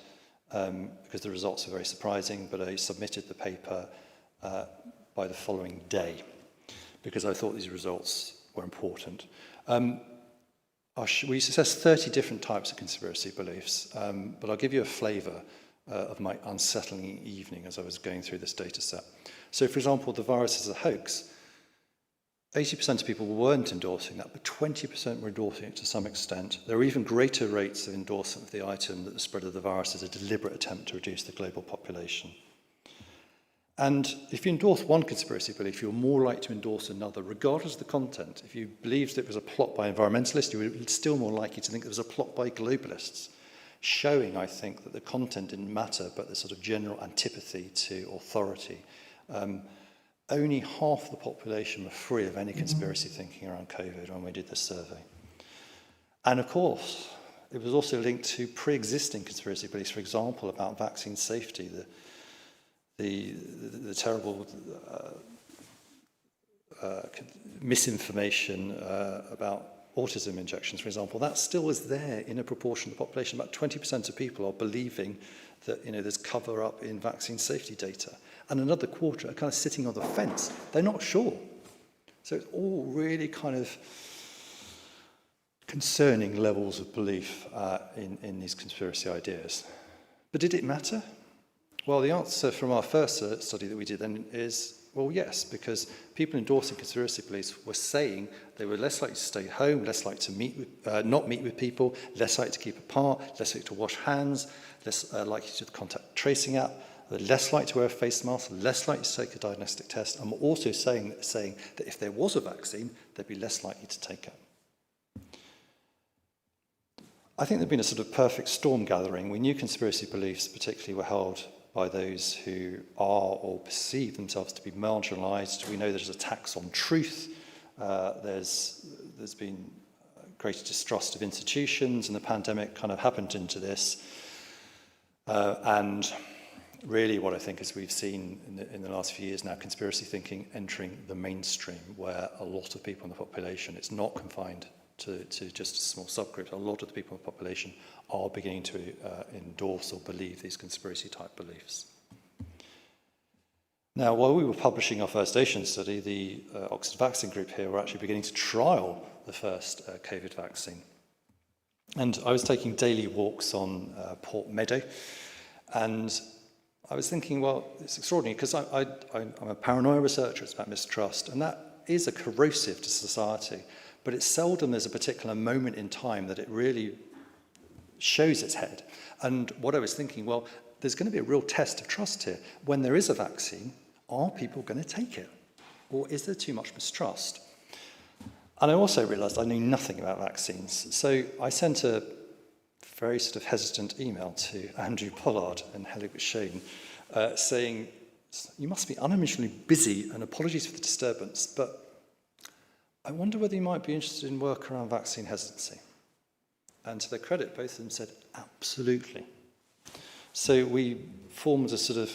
because the results were very surprising, but I submitted the paper by the following day because I thought these results were important. We assessed 30 different types of conspiracy beliefs, but I'll give you a flavour of my unsettling evening as I was going through this data set. So, for example, the virus is a hoax. 80% of people weren't endorsing that, but 20% were endorsing it to some extent. There are even greater rates of endorsement of the item that the spread of the virus is a deliberate attempt to reduce the global population. And if you endorse one conspiracy belief, you're more likely to endorse another, regardless of the content. If you believed it was a plot by environmentalists, you were still more likely to think it was a plot by globalists, showing, I think, that the content didn't matter, but the sort of general antipathy to authority. Only half the population were free of any conspiracy thinking around COVID when we did this survey. And of course, it was also linked to pre-existing conspiracy beliefs, for example, about vaccine safety, the terrible misinformation about autism injections, for example. That still is there in a proportion of the population. About 20% of people are believing that there's cover-up in vaccine safety data. And another quarter are kind of sitting on the fence. They're not sure. So it's all really kind of concerning levels of belief in these conspiracy ideas. But did it matter? Well, the answer from our first study that we did then is, well, yes, because people endorsing conspiracy beliefs were saying they were less likely to stay home, less likely to not meet with people, less likely to keep apart, less likely to wash hands, less likely to do the contact tracing app, less likely to wear a face mask, less likely to take a diagnostic test, and we're also saying that if there was a vaccine, they'd be less likely to take it. I think there'd been a sort of perfect storm gathering. We knew conspiracy beliefs particularly were held by those who are or perceive themselves to be marginalised. We know there's attacks on truth. There's been greater distrust of institutions, and the pandemic kind of happened into this. And really what I think is we've seen in the last few years now, conspiracy thinking entering the mainstream, where a lot of people in the population, it's not confined to just a small subgroup, a lot of the people in the population are beginning to endorse or believe these conspiracy type beliefs. Now, while we were publishing our first Asian study, the Oxford Vaccine Group here were actually beginning to trial the first COVID vaccine. And I was taking daily walks on Port Meadow, and I was thinking, well, it's extraordinary, because I'm a paranoia researcher, it's about mistrust, and that is a corrosive to society, but it's seldom there's a particular moment in time that it really shows its head. And what I was thinking, well, there's going to be a real test of trust here. When there is a vaccine, are people going to take it? Or is there too much mistrust? And I also realised I knew nothing about vaccines. So I sent a very sort of hesitant email to Andrew Pollard and Helen Shane saying, you must be unimaginably busy, and apologies for the disturbance, but I wonder whether you might be interested in work around vaccine hesitancy. And to their credit, both of them said, absolutely. So we formed a sort of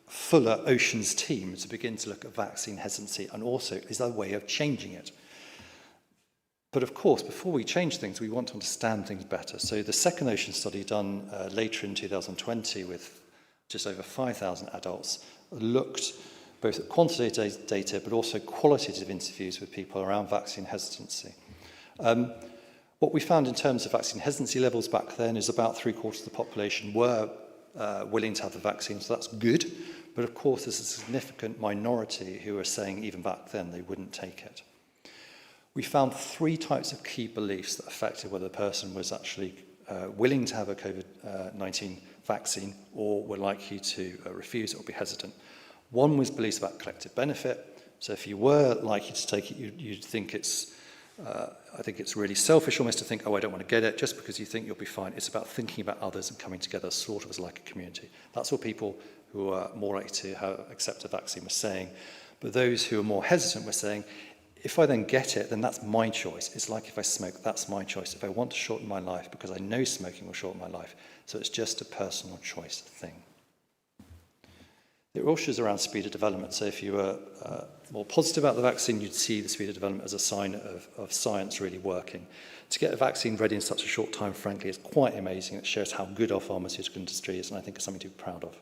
fuller oceans team to begin to look at vaccine hesitancy, and also is there a way of changing it. But of course, before we change things, we want to understand things better. So the second ocean study done later in 2020 with just over 5,000 adults looked both at quantitative data but also qualitative interviews with people around vaccine hesitancy. What we found in terms of vaccine hesitancy levels back then is about 3/4 of the population were willing to have the vaccine, so that's good. But of course, there's a significant minority who are saying even back then they wouldn't take it. We found 3 types of key beliefs that affected whether the person was actually willing to have a COVID-19 vaccine or were likely to refuse it or be hesitant. One was beliefs about collective benefit. So if you were likely to take it, you'd think it's, I think it's really selfish almost to think, oh, I don't want to get it, just because you think you'll be fine. It's about thinking about others and coming together sort of as like a community. That's what people who are more likely to accept a vaccine were saying. But those who are more hesitant were saying, if I then get it, then that's my choice. It's like if I smoke, that's my choice. If I want to shorten my life, because I know smoking will shorten my life. So it's just a personal choice thing. It also is around speed of development. So if you were more positive about the vaccine, you'd see the speed of development as a sign of science really working. To get a vaccine ready in such a short time, frankly, is quite amazing. It shows how good our pharmaceutical industry is, and I think it's something to be proud of.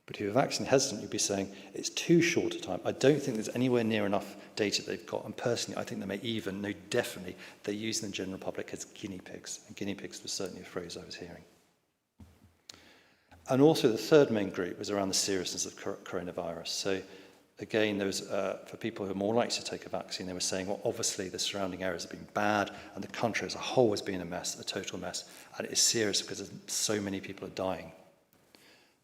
But if you're vaccine hesitant, you'd be saying, it's too short a time. I don't think there's anywhere near enough data they've got. And personally, I think they may even, no, definitely, they're using the general public as guinea pigs. And guinea pigs was certainly a phrase I was hearing. And also the third main group was around the seriousness of coronavirus. So again, there was, for people who are more likely to take a vaccine, they were saying, well, obviously the surrounding areas have been bad, and the country as a whole has been a mess, a total mess. And it is serious because so many people are dying.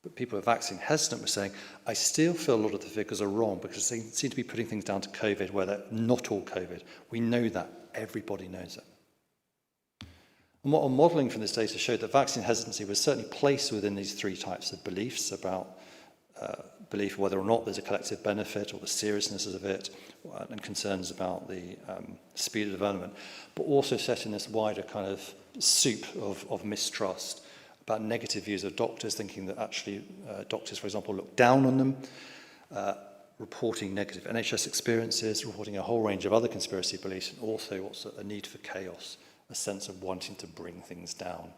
But people who are vaccine hesitant were saying, I still feel a lot of the figures are wrong because they seem to be putting things down to COVID where they're not all COVID. We know that. Everybody knows it. And what our modelling from this data showed that vaccine hesitancy was certainly placed within these 3 types of beliefs about belief whether or not there's a collective benefit or the seriousness of it, and concerns about the speed of development, but also set in this wider kind of soup of mistrust about negative views of doctors, thinking that actually doctors, for example, look down on them, reporting negative NHS experiences, reporting a whole range of other conspiracy beliefs, and also what's a need for chaos, a sense of wanting to bring things down.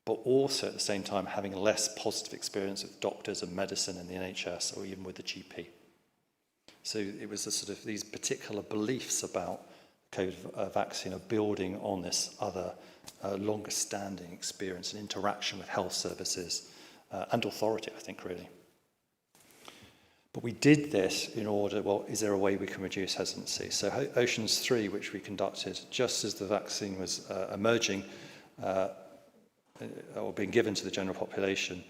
But also at the same time having a less positive experience with doctors and medicine and the NHS, or even with the GP. So it was sort of these particular beliefs about COVID vaccine are building on this other longer standing experience and interaction with health services and authority, I think, really. But we did this in order, well, is there a way we can reduce hesitancy? So Oceans 3, which we conducted just as the vaccine was emerging or being given to the general population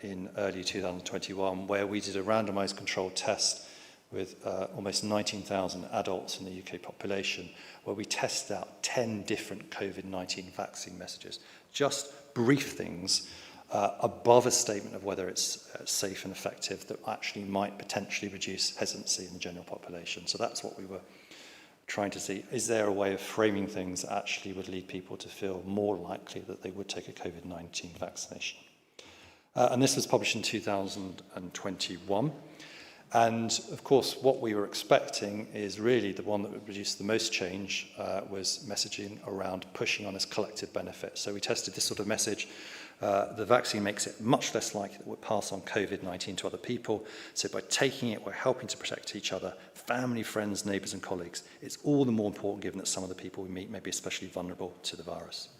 in early 2021, where we did a randomized controlled test with almost 19,000 adults in the UK population, where we tested out 10 different COVID-19 vaccine messages, just brief things above a statement of whether it's safe and effective that actually might potentially reduce hesitancy in the general population. So that's what we were trying to see. Is there a way of framing things that actually would lead people to feel more likely that they would take a COVID-19 vaccination? And this was published in 2021. And of course, what we were expecting is really the one that would produce the most change was messaging around pushing on this collective benefit. So we tested this sort of message. The vaccine makes it much less likely that we'll pass on COVID-19 to other people. So by taking it, we're helping to protect each other, family, friends, neighbours and colleagues. It's all the more important given that some of the people we meet may be especially vulnerable to the virus.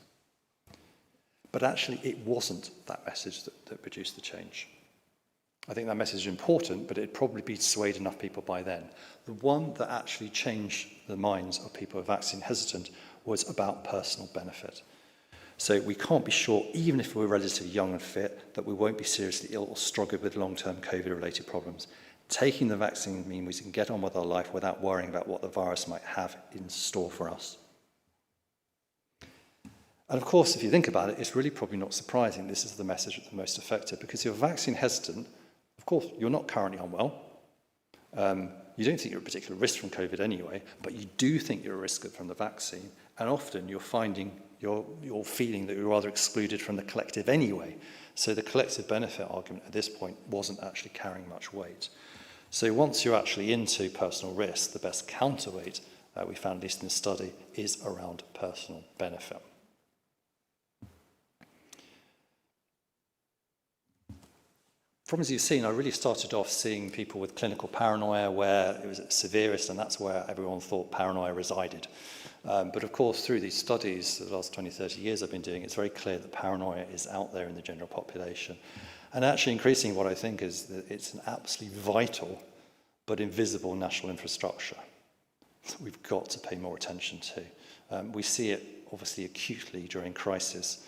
But actually, it wasn't that message that produced the change. I think that message is important, but it'd probably be swayed enough people by then. The one that actually changed the minds of people who are vaccine hesitant was about personal benefit. So we can't be sure, even if we're relatively young and fit, that we won't be seriously ill or struggle with long-term COVID-related problems. Taking the vaccine means we can get on with our life without worrying about what the virus might have in store for us. And of course, if you think about it, it's really probably not surprising this is the message that's the most effective, because if you're vaccine hesitant, of course, you're not currently unwell. You don't think you're at particular risk from COVID anyway, but you do think you're at risk from the vaccine. And often you're finding, you're feeling that you're rather excluded from the collective anyway. So the collective benefit argument at this point wasn't actually carrying much weight. So once you're actually into personal risk, the best counterweight we found, at least in this study, is around personal benefit. From as you've seen, I really started off seeing people with clinical paranoia where it was at severest, and that's where everyone thought paranoia resided. But of course, through these studies, the last 20, 30 years I've been doing, it's very clear that paranoia is out there in the general population. And actually, increasingly, what I think is that it's an absolutely vital but invisible national infrastructure that we've got to pay more attention to. We see it, obviously, acutely during crisis,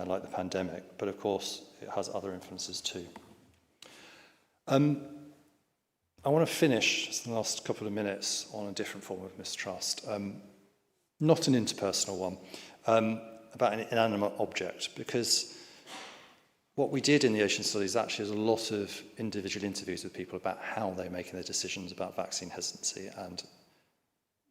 like the pandemic, but of course, it has other influences too. I want to finish the last couple of minutes on a different form of mistrust, not an interpersonal one, about an inanimate object, because what we did in the ocean studies actually is a lot of individual interviews with people about how they're making their decisions about vaccine hesitancy, and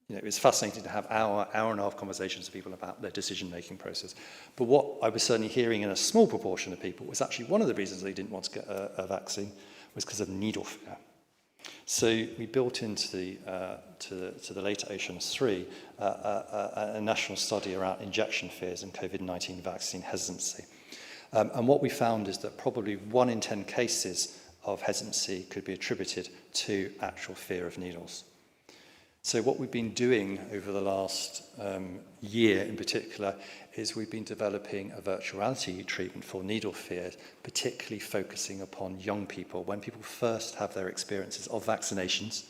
it was fascinating to have hour and a half conversations with people about their decision-making process. But what I was certainly hearing in a small proportion of people was actually one of the reasons they didn't want to get a vaccine was because of needle fear. So we built into the later Oceans 3 a national study around injection fears and COVID-19 vaccine hesitancy. And what we found is that probably 1 in 10 cases of hesitancy could be attributed to actual fear of needles. So what we've been doing over the last year in particular is we've been developing a virtual reality treatment for needle fear, particularly focusing upon young people. When people first have their experiences of vaccinations,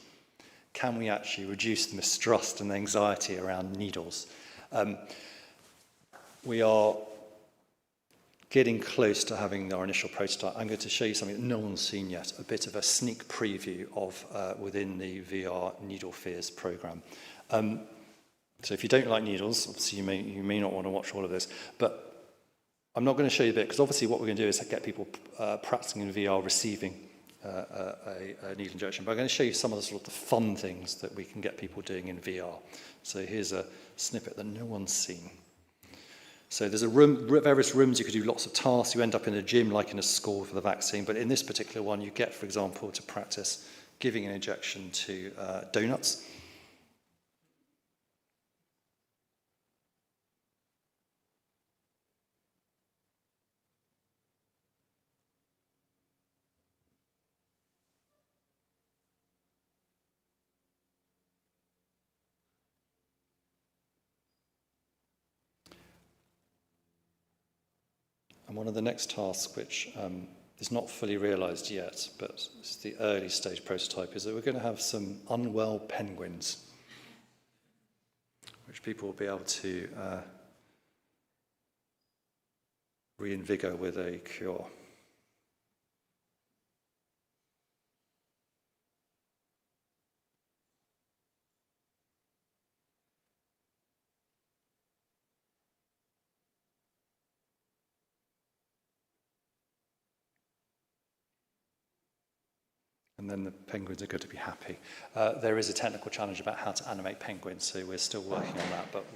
can we actually reduce the mistrust and anxiety around needles? We are getting close to having our initial prototype. I'm going to show you something that no one's seen yet, a bit of a sneak preview of within the VR Needle Fears program. So if you don't like needles, obviously you may not want to watch all of this, but I'm not going to show you a bit, because obviously what we're going to do is get people practicing in VR receiving a needle injection. But I'm going to show you some of the sort of the fun things that we can get people doing in VR. So here's a snippet that no one's seen. So there's various rooms, you could do lots of tasks, you end up in a gym like in a school for the vaccine, but in this particular one you get, for example, to practice giving an injection to donuts. And one of the next tasks, which is not fully realised yet, but it's the early stage prototype, is that we're going to have some unwell penguins, which people will be able to reinvigorate with a cure. and then the penguins are going to be happy. There is a technical challenge about how to animate penguins, so we're still working on that, but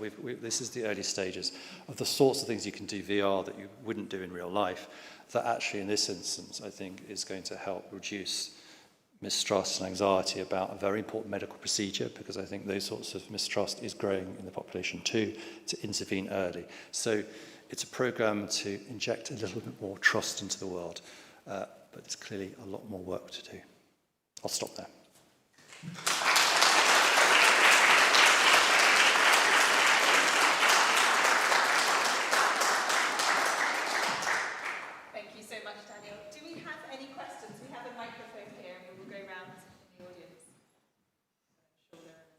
this is the early stages of the sorts of things you can do VR that you wouldn't do in real life, that actually in this instance I think is going to help reduce mistrust and anxiety about a very important medical procedure, because I think those sorts of mistrust is growing in the population too, to intervene early. So it's a program to inject a little bit more trust into the world, but there's clearly a lot more work to do. I'll stop there. Thank you so much, Daniel. Do we have any questions? We have a microphone here and we will go round in the audience. I'm sure there are many.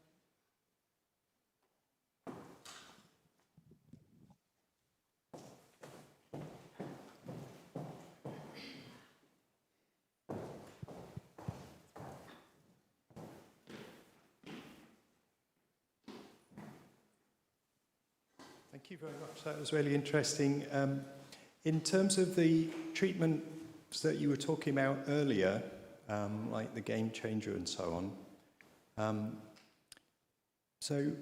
Thank you very much. That was really interesting. In terms of the treatments that you were talking about earlier, like the game changer and so on, so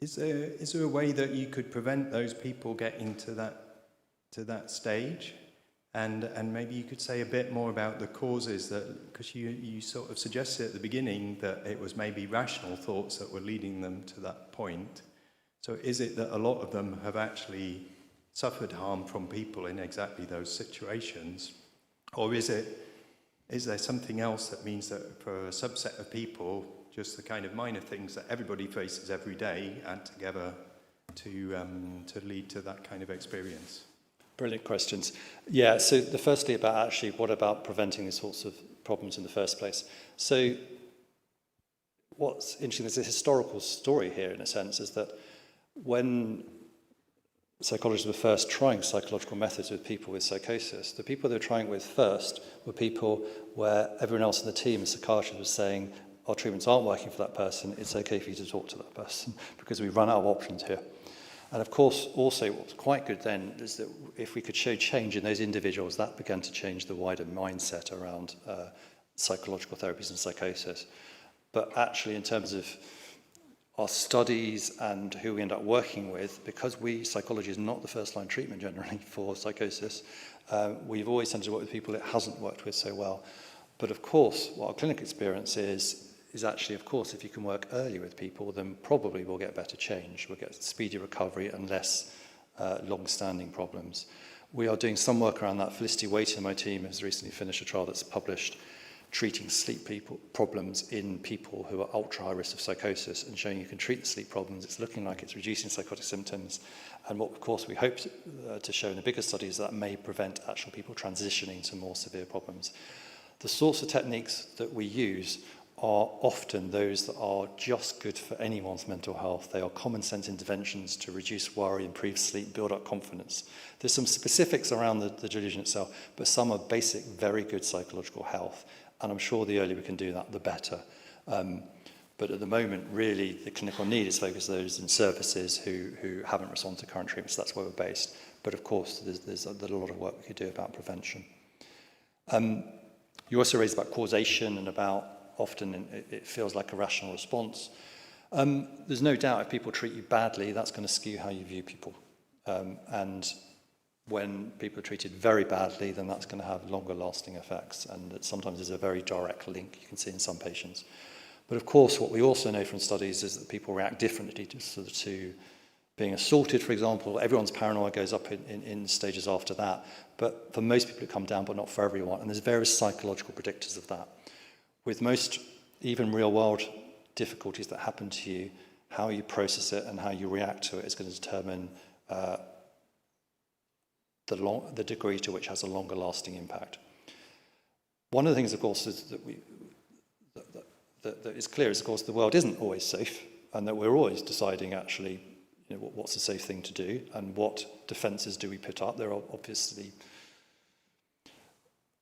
is there a way that you could prevent those people getting to that stage? And maybe you could say a bit more about the causes, that because you sort of suggested at the beginning that it was maybe rational thoughts that were leading them to that point. So is it that a lot of them have actually suffered harm from people in exactly those situations? Or is there something else that means that for a subset of people, just the kind of minor things that everybody faces every day add together to lead to that kind of experience? Brilliant questions. Yeah, so the firstly about actually what about preventing these sorts of problems in the first place? So what's interesting, there's a historical story here in a sense, is that when psychologists were first trying psychological methods with people with psychosis, the people they were trying with first were people where everyone else in the team, a psychiatrist, was saying, our treatments aren't working for that person, it's okay for you to talk to that person because we've run out of options here. And of course, also what was quite good then is that if we could show change in those individuals, that began to change the wider mindset around psychological therapies and psychosis. But actually, in terms of our studies and who we end up working with, because psychology is not the first line treatment generally for psychosis, we've always tended to work with people it hasn't worked with so well. But of course, what our clinical experience is actually, of course, if you can work early with people, then probably we'll get better change. We'll get speedy recovery and less long-standing problems. We are doing some work around that. Felicity Waite and my team has recently finished a trial that's published treating sleep problems in people who are ultra high risk of psychosis and showing you can treat the sleep problems. It's looking like it's reducing psychotic symptoms. And what, of course, we hope to show in a bigger study is that may prevent actual people transitioning to more severe problems. The sorts of techniques that we use are often those that are just good for anyone's mental health. They are common sense interventions to reduce worry, improve sleep, build up confidence. There's some specifics around the delusion itself, but some are basic, very good psychological health. And I'm sure the earlier we can do that, the better. But at the moment, really, the clinical need is focused on those in services who haven't responded to current treatments. That's where we're based. But of course, there's a lot of work we could do about prevention. You also raised about causation and about often it feels like a rational response. There's no doubt if people treat you badly, that's going to skew how you view people. And when people are treated very badly, then that's going to have longer lasting effects. And sometimes there's a very direct link you can see in some patients. But of course, what we also know from studies is that people react differently to being assaulted, for example. Everyone's paranoia goes up in stages after that. But for most people, it comes down, but not for everyone. And there's various psychological predictors of that. With most, even real-world difficulties that happen to you, how you process it and how you react to it is going to determine the degree to which it has a longer-lasting impact. One of the things, of course, is that is clear is, of course, the world isn't always safe, and that we're always deciding actually, what's a safe thing to do and what defences do we put up. There are obviously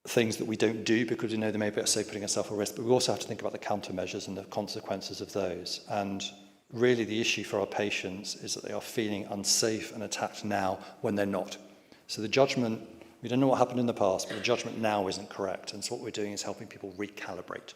things that we don't do because we know they may be safe, putting ourselves at risk, but we also have to think about the countermeasures and the consequences of those. And really the issue for our patients is that they are feeling unsafe and attacked now when they're not. So the judgment We don't know what happened in the past, but the judgment now isn't correct. And so what we're doing is helping people recalibrate.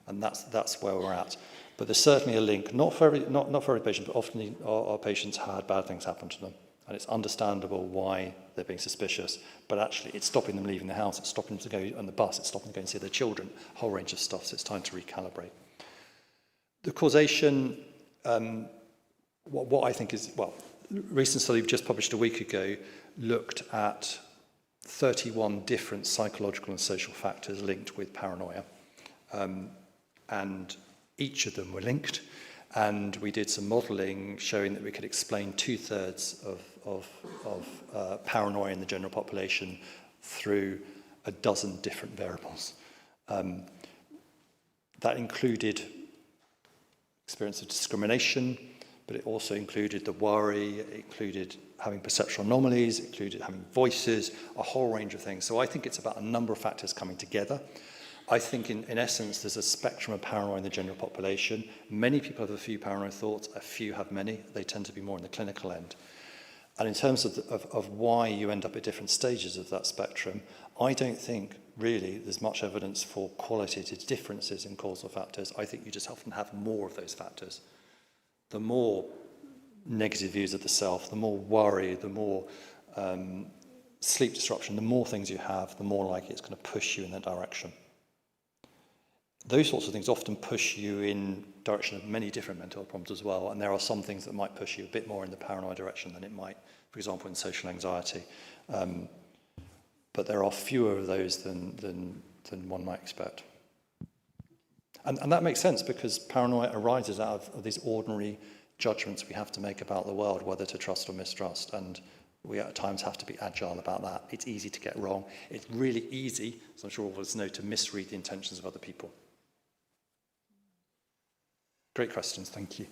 And that's where we're at. But there's certainly a link, not for every patient, but often our patients had bad things happen to them. And it's understandable why they're being suspicious, but actually it's stopping them leaving the house, it's stopping them to go on the bus, it's stopping them going to see their children, a whole range of stuff, so it's time to recalibrate. The causation, what I think is, well, a recent study just published a week ago looked at 31 different psychological and social factors linked with paranoia. And each of them were linked. And we did some modelling showing that we could explain 2/3 of paranoia in the general population through a dozen different variables. That included experience of discrimination, but it also included the worry, it included having perceptual anomalies, it included having voices, a whole range of things. So I think it's about a number of factors coming together. I think in essence, there's a spectrum of paranoia in the general population. Many people have a few paranoid thoughts, a few have many. They tend to be more in the clinical end. And in terms of why you end up at different stages of that spectrum, I don't think really there's much evidence for qualitative differences in causal factors. I think you just often have more of those factors. The more negative views of the self, the more worry, the more sleep disruption, the more things you have, the more likely it's going to push you in that direction. Those sorts of things often push you in direction of many different mental health problems as well, and there are some things that might push you a bit more in the paranoid direction than it might, for example, in social anxiety. But there are fewer of those than one might expect. And that makes sense because paranoia arises out of these ordinary judgments we have to make about the world, whether to trust or mistrust, and we at times have to be agile about that. It's easy to get wrong. It's really easy, as I'm sure all of us know, to misread the intentions of other people. Great questions, thank you.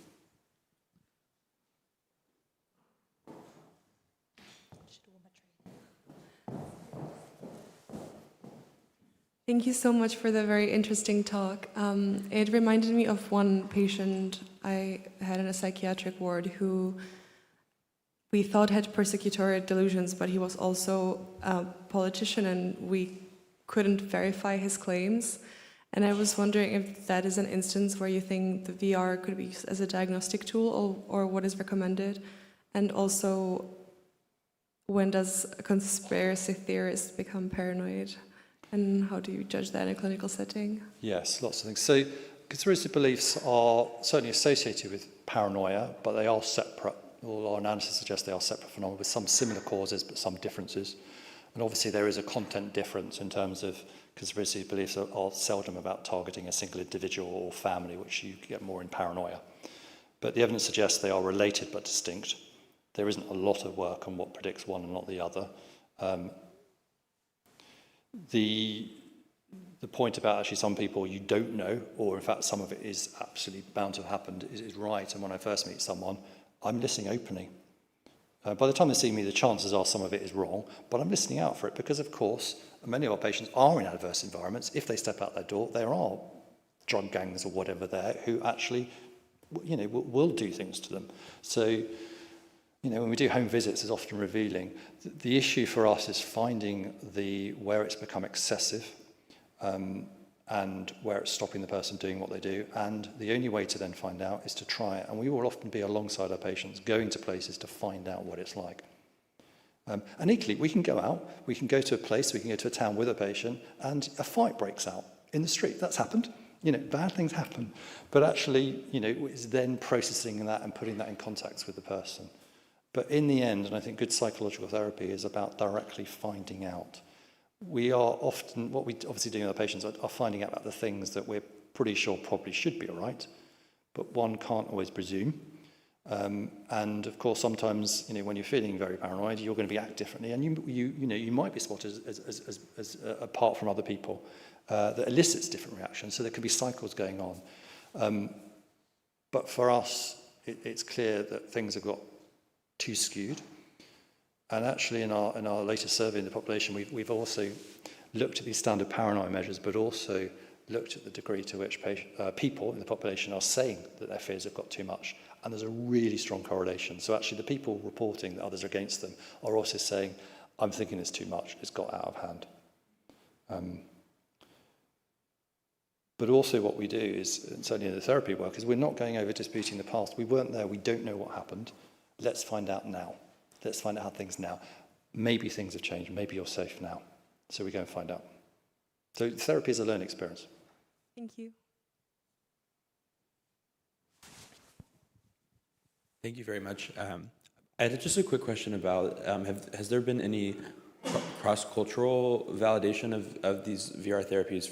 Thank you so much for the very interesting talk. It reminded me of one patient I had in a psychiatric ward who we thought had persecutory delusions, but he was also a politician and we couldn't verify his claims. And I was wondering if that is an instance where you think the VR could be used as a diagnostic tool or what is recommended. And also, when does a conspiracy theorist become paranoid? And how do you judge that in a clinical setting? Yes, lots of things. So conspiracy beliefs are certainly associated with paranoia, but they are separate. All our analysis suggests they are separate phenomena with some similar causes, but some differences. And obviously there is a content difference in terms of conspiracy beliefs are seldom about targeting a single individual or family, which you get more in paranoia. But the evidence suggests they are related but distinct. There isn't a lot of work on what predicts one and not the other. The point about actually some people you don't know, or in fact some of it is absolutely bound to have happened, is right. And when I first meet someone, I'm listening openly. By the time they see me, the chances are some of it is wrong, but I'm listening out for it because, of course, many of our patients are in adverse environments. If they step out their door, there are drug gangs or whatever there who actually, will do things to them. So, when we do home visits, it's often revealing. The issue for us is finding where it's become excessive and where it's stopping the person doing what they do. And the only way to then find out is to try it. And we will often be alongside our patients, going to places to find out what it's like. And equally, we can go out, we can go to a place, we can go to a town with a patient, and a fight breaks out in the street. That's happened. Bad things happen. But actually, it's then processing that and putting that in context with the person. But in the end, and I think good psychological therapy is about directly finding out. We are often, what we obviously do with our patients are finding out about the things that we're pretty sure probably should be all right, but one can't always presume. And of course, sometimes, when you're feeling very paranoid, you're going to act differently, and you might be spotted as apart from other people that elicits different reactions. So there could be cycles going on. But for us, it's clear that things have got too skewed. And actually, in our latest survey in the population, we've also looked at these standard paranoia measures, but also looked at the degree to which people in the population are saying that their fears have got too much. And there's a really strong correlation. So actually, the people reporting that others are against them are also saying, I'm thinking it's too much, it's got out of hand. But also what we do is, and certainly in the therapy work, is we're not going over disputing the past. We weren't there, we don't know what happened. Let's find out now. Let's find out how things now. Maybe things have changed, maybe you're safe now. So we go and find out. So therapy is a learning experience. Thank you. Thank you very much. I had just a quick question about, has there been any cross-cultural validation of these VR therapies?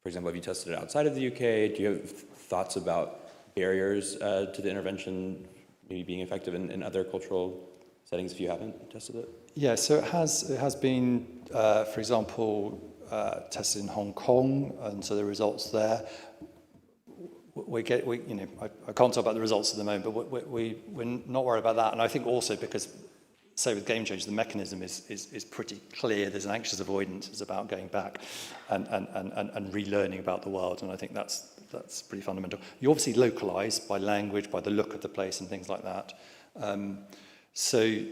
For example, have you tested it outside of the UK? Do you have thoughts about barriers to the intervention maybe being effective in other cultural settings if you haven't tested it? Yeah, so it has been, for example, tested in Hong Kong, and so the results there. I can't talk about the results at the moment, but we're not worried about that. And I think also because, say with Game Change, the mechanism is pretty clear. There's an anxious avoidance. It's about going back and relearning about the world. And I think that's pretty fundamental. You obviously localize by language, by the look of the place and things like that. So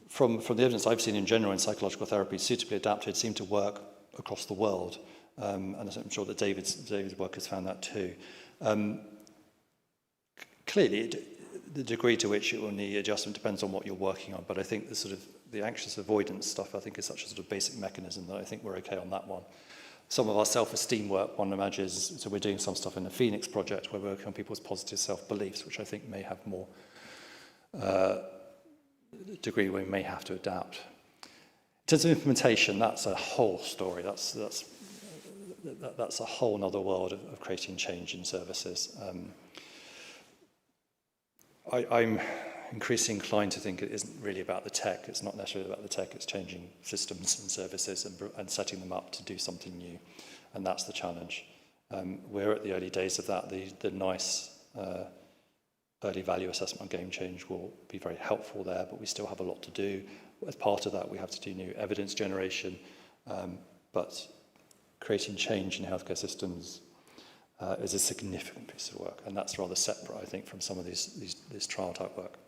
from the evidence I've seen in general in psychological therapy, suitably adapted seem to work across the world. And I'm sure that David's work has found that too. Clearly, the degree to which it will need adjustment depends on what you're working on, but I think the anxious avoidance stuff, I think, is such a sort of basic mechanism that I think we're okay on that one. Some of our self-esteem work, one imagines, so we're doing some stuff in the Phoenix project where we're working on people's positive self-beliefs, which I think may have more degree where we may have to adapt. In terms of implementation, that's a whole story. That's a whole other world of creating change in services. I'm increasingly inclined to think it isn't really about the tech. It's not necessarily about the tech. It's changing systems and services and setting them up to do something new. And that's the challenge. We're at the early days of that. The nice early value assessment on Game Change will be very helpful there, but we still have a lot to do. As part of that, we have to do new evidence generation, but creating change in healthcare systems is a significant piece of work, and that's rather separate, I think, from some of this trial type work.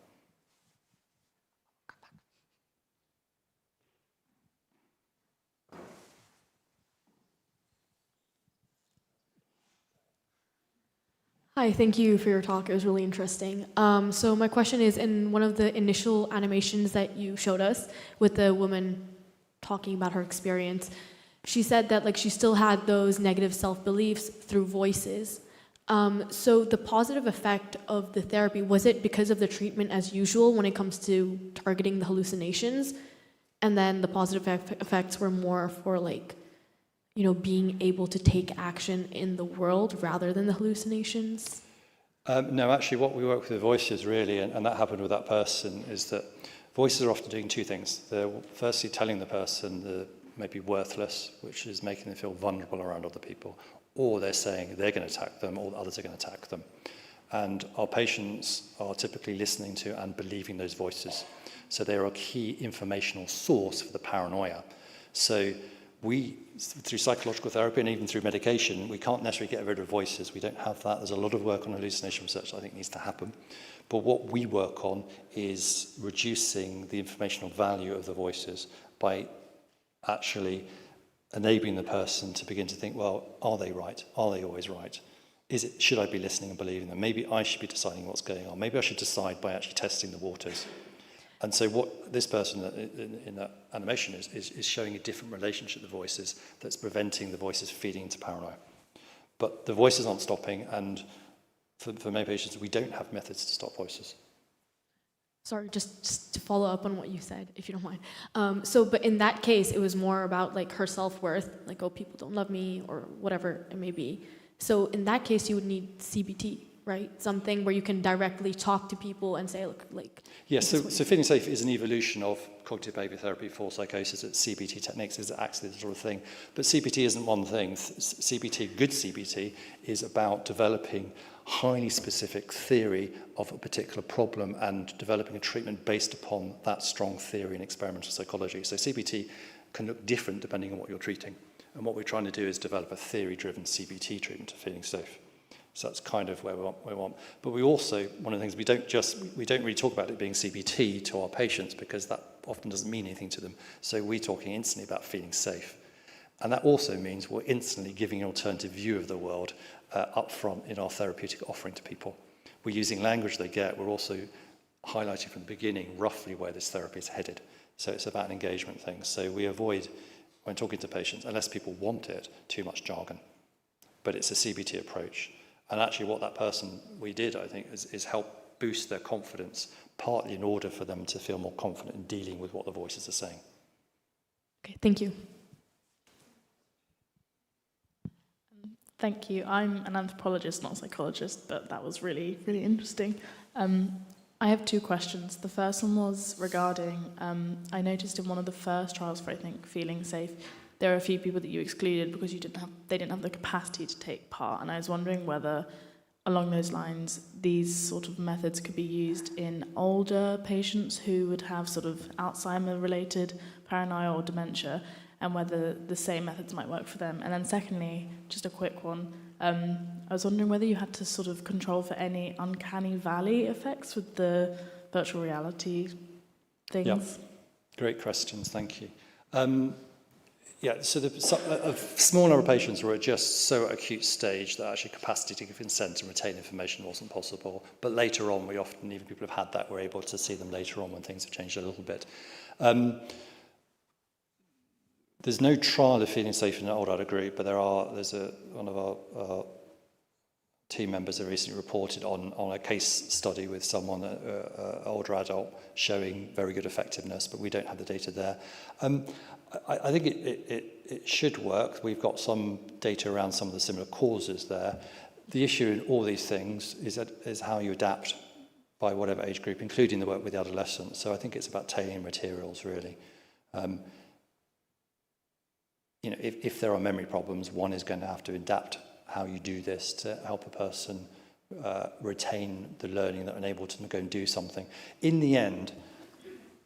Hi, thank you for your talk. It was really interesting. So my question is, in one of the initial animations that you showed us with the woman talking about her experience, she said that she still had those negative self-beliefs through voices. So the positive effect of the therapy, was it because of the treatment as usual when it comes to targeting the hallucinations? And then the positive effects were more for being able to take action in the world rather than the hallucinations? No, actually what we work with the voices really, and that happened with that person, is that voices are often doing two things. They're firstly telling the person they're maybe worthless, which is making them feel vulnerable around other people, or they're saying they're going to attack them or others are going to attack them. And our patients are typically listening to and believing those voices. So they're a key informational source for the paranoia. So we, through psychological therapy and even through medication, we can't necessarily get rid of voices. We don't have that. There's a lot of work on hallucination research that I think needs to happen. But what we work on is reducing the informational value of the voices by actually enabling the person to begin to think, well, are they right? Are they always right? Should I be listening and believing them? Maybe I should be deciding what's going on. Maybe I should decide by actually testing the waters. And so what this person in that animation is showing a different relationship to the voices that's preventing the voices feeding into paranoia. But the voices aren't stopping, and for many patients, we don't have methods to stop voices. Sorry, just to follow up on what you said, if you don't mind. But in that case, it was more about her self-worth, oh, people don't love me, or whatever it may be. So in that case, you would need CBT, right? Something where you can directly talk to people and say, look, Yeah, so feeling safe is an evolution of cognitive behavior therapy for psychosis. It's CBT techniques is actually the sort of thing. But CBT isn't one thing. CBT, good CBT, is about developing highly specific theory of a particular problem and developing a treatment based upon that strong theory in experimental psychology. So CBT can look different depending on what you're treating. And what we're trying to do is develop a theory-driven CBT treatment of feeling safe. So that's kind of where we want. But we also, one of the things, we don't really talk about it being CBT to our patients because that often doesn't mean anything to them. So we're talking instantly about feeling safe. And that also means we're instantly giving an alternative view of the world up front in our therapeutic offering to people. We're using language they get. We're also highlighting from the beginning roughly where this therapy is headed. So it's about an engagement thing. So we avoid, when talking to patients, unless people want it, too much jargon. But it's a CBT approach. And actually what that person we did, I think, is help boost their confidence, partly in order for them to feel more confident in dealing with what the voices are saying. Okay, thank you. Thank you. I'm an anthropologist, not a psychologist, but that was really, really interesting. I have two questions. The first one was regarding, I noticed in one of the first trials for, I think, Feeling Safe, there are a few people that you excluded because they didn't have the capacity to take part. And I was wondering whether, along those lines, these sort of methods could be used in older patients who would have sort of Alzheimer-related paranoia or dementia, and whether the same methods might work for them. And then secondly, just a quick one, I was wondering whether you had to sort of control for any uncanny valley effects with the virtual reality things. Yeah, great questions, thank you. So a small number of patients were just so acute stage that actually capacity to give consent and retain information wasn't possible. But later on, we often, even people who've had that, we're able to see them later on when things have changed a little bit. There's no trial of Feeling Safe in an older adult group, but there's one of our team members that recently reported on a case study with someone, an older adult, showing very good effectiveness, but we don't have the data there. I think it should work. We've got some data around some of the similar causes there. The issue in all these things is how you adapt by whatever age group, including the work with the adolescents. So I think it's about tailoring materials, really. If there are memory problems, one is going to have to adapt how you do this to help a person retain the learning that enables them to go and do something. In the end,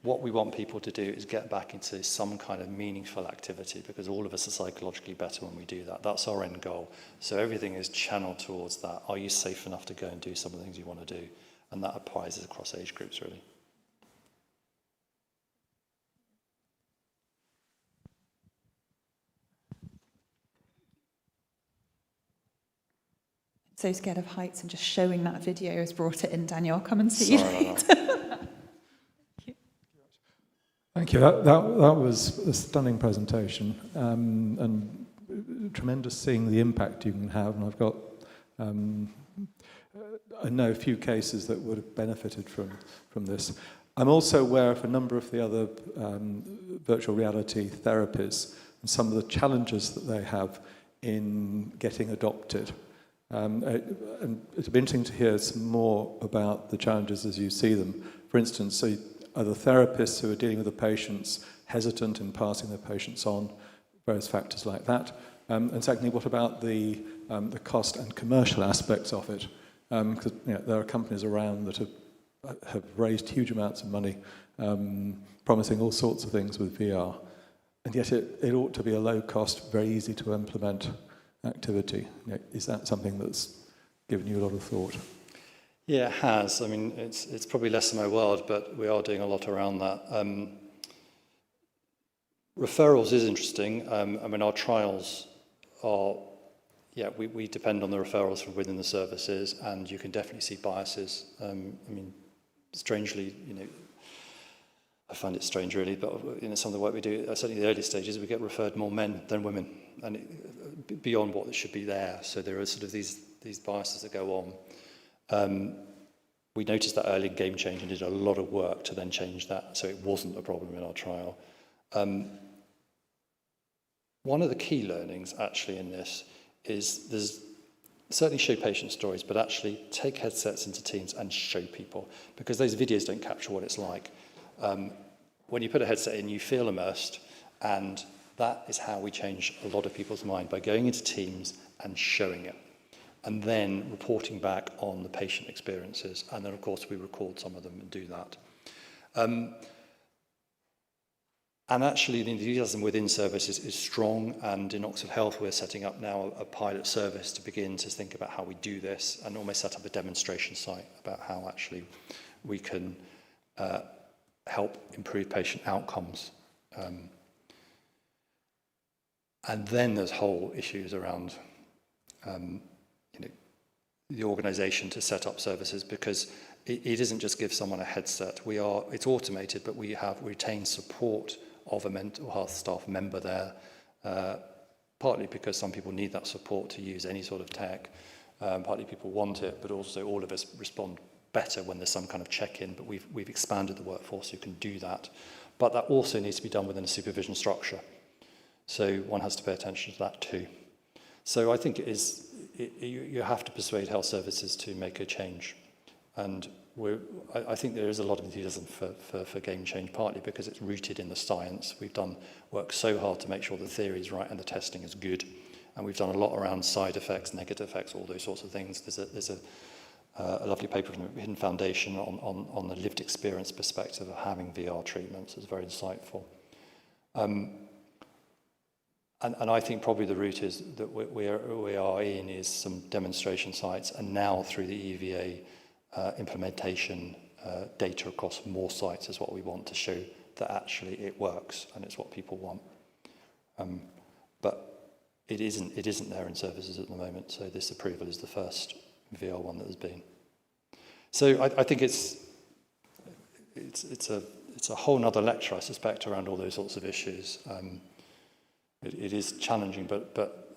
what we want people to do is get back into some kind of meaningful activity, because all of us are psychologically better when we do that. That's our end goal. So everything is channeled towards that. Are you safe enough to go and do some of the things you want to do? And that applies across age groups, really. So scared of heights, and just showing that video has brought it in. Daniel, come and see you later. Thank you. That was a stunning presentation, and tremendous seeing the impact you can have. And I've got, I know a few cases that would have benefited from this. I'm also aware of a number of the other virtual reality therapies and some of the challenges that they have in getting adopted. And it'd be interesting to hear some more about the challenges as you see them. For instance, so are the therapists who are dealing with the patients hesitant in passing their patients on, various factors like that? And secondly, what about the cost and commercial aspects of it? Because there are companies around that have raised huge amounts of money, promising all sorts of things with VR. And yet it ought to be a low cost, very easy to implement activity. Is that something that's given you a lot of thought? Yeah, it has. I mean, it's probably less than my world, but we are doing a lot around that. Referrals is interesting. I mean, our trials are, we depend on the referrals from within the services, and you can definitely see biases. I mean, strangely, I find it strange really, but some of the work we do, certainly in the early stages, we get referred more men than women, and beyond what should be there. So there are sort of these biases that go on. We noticed that early in Game Change and did a lot of work to then change that, so it wasn't a problem in our trial. One of the key learnings actually in this is there's certainly show patient stories, but actually take headsets into teams and show people, because those videos don't capture what it's like. When you put a headset in, you feel immersed, and that is how we change a lot of people's mind, by going into teams and showing it, and then reporting back on the patient experiences. And then, of course, we record some of them and do that. And actually, the enthusiasm within services is strong, and in Oxford Health, we're setting up now a pilot service to begin to think about how we do this, and almost set up a demonstration site about how actually we can help improve patient outcomes. And then there's whole issues around the organisation to set up services, because it isn't just give someone a headset. It's automated, but we have retained support of a mental health staff member there, partly because some people need that support to use any sort of tech, partly people want it, but also all of us respond better when there's some kind of check-in, but we've expanded the workforce who can do that. But that also needs to be done within a supervision structure. So one has to pay attention to that too. So I think you have to persuade health services to make a change. And I think there is a lot of enthusiasm for game change, partly because it's rooted in the science. We've done work so hard to make sure the theory is right and the testing is good. And we've done a lot around side effects, negative effects, all those sorts of things. There's a lovely paper from the Hidden Foundation on the lived experience perspective of having VR treatments. It's very insightful. And I think probably the route is that we are in is some demonstration sites, and now through the EVA implementation data across more sites is what we want to show that actually it works and it's what people want. But it isn't there in services at the moment, so this approval is the first VR one that has been. So I think it's a whole nother lecture, I suspect, around all those sorts of issues. It is challenging, but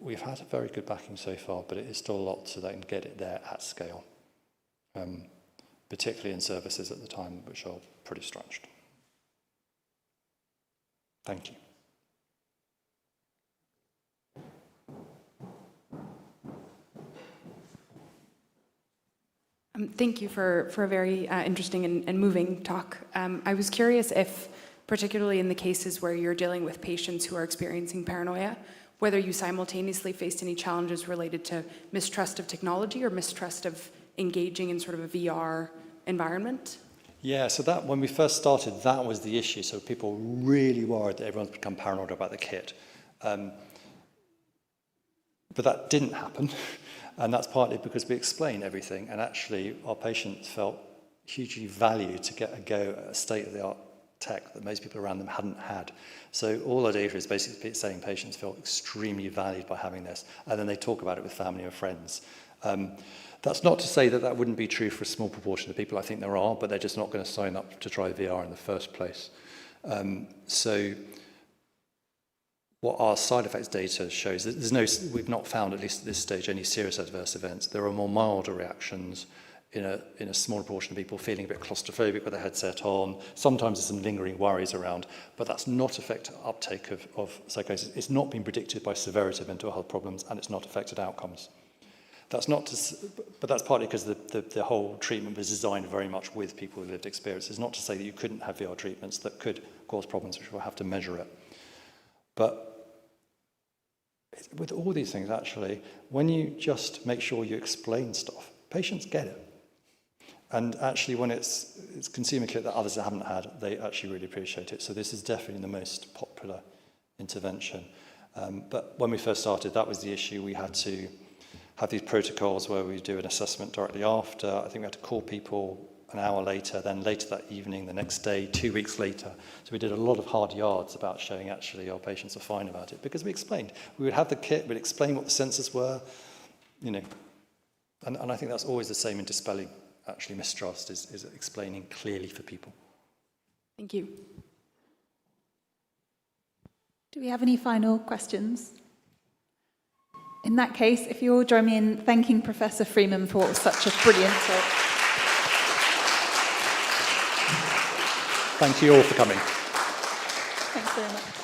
we've had a very good backing so far, but it is still a lot so they can get it there at scale, particularly in services at the time, which are pretty stretched. Thank you. Thank you for a very interesting and moving talk. I was curious if, particularly in the cases where you're dealing with patients who are experiencing paranoia, whether you simultaneously faced any challenges related to mistrust of technology or mistrust of engaging in sort of a VR environment? Yeah, so that when we first started, that was the issue. So people were really worried that everyone's become paranoid about the kit. But that didn't happen. And that's partly because we explain everything. And actually, our patients felt hugely valued to get a go at a state-of-the-art tech that most people around them hadn't had. So all our data is basically saying patients feel extremely valued by having this, and then they talk about it with family and friends. That's not to say that that wouldn't be true for a small proportion of people. I think there are, but they're just not going to sign up to try VR in the first place. So what our side effects data shows, we've not found, at least at this stage, any serious adverse events. There are more milder reactions in a small proportion of people feeling a bit claustrophobic with a headset on. Sometimes there's some lingering worries around, but that's not affected uptake of psychosis. It's not been predicted by severity of mental health problems, and it's not affected outcomes. But that's partly because the whole treatment was designed very much with people with lived experiences. Not to say that you couldn't have VR treatments that could cause problems, which we'll have to measure it. But with all these things, actually, when you just make sure you explain stuff, patients get it. And actually, when it's consumer kit that others haven't had, they actually really appreciate it. So this is definitely the most popular intervention. But when we first started, that was the issue. We had to have these protocols where we do an assessment directly after. I think we had to call people an hour later, then later that evening, the next day, 2 weeks later. So we did a lot of hard yards about showing actually our patients are fine about it, because we explained. We would have the kit, we'd explain what the sensors were, and I think that's always the same in dispelling actually mistrust, is explaining clearly for people. Thank you. Do we have any final questions? In that case, if you all join me in thanking Professor Freeman for what was such a brilliant talk. Thank you all for coming. Thanks very much.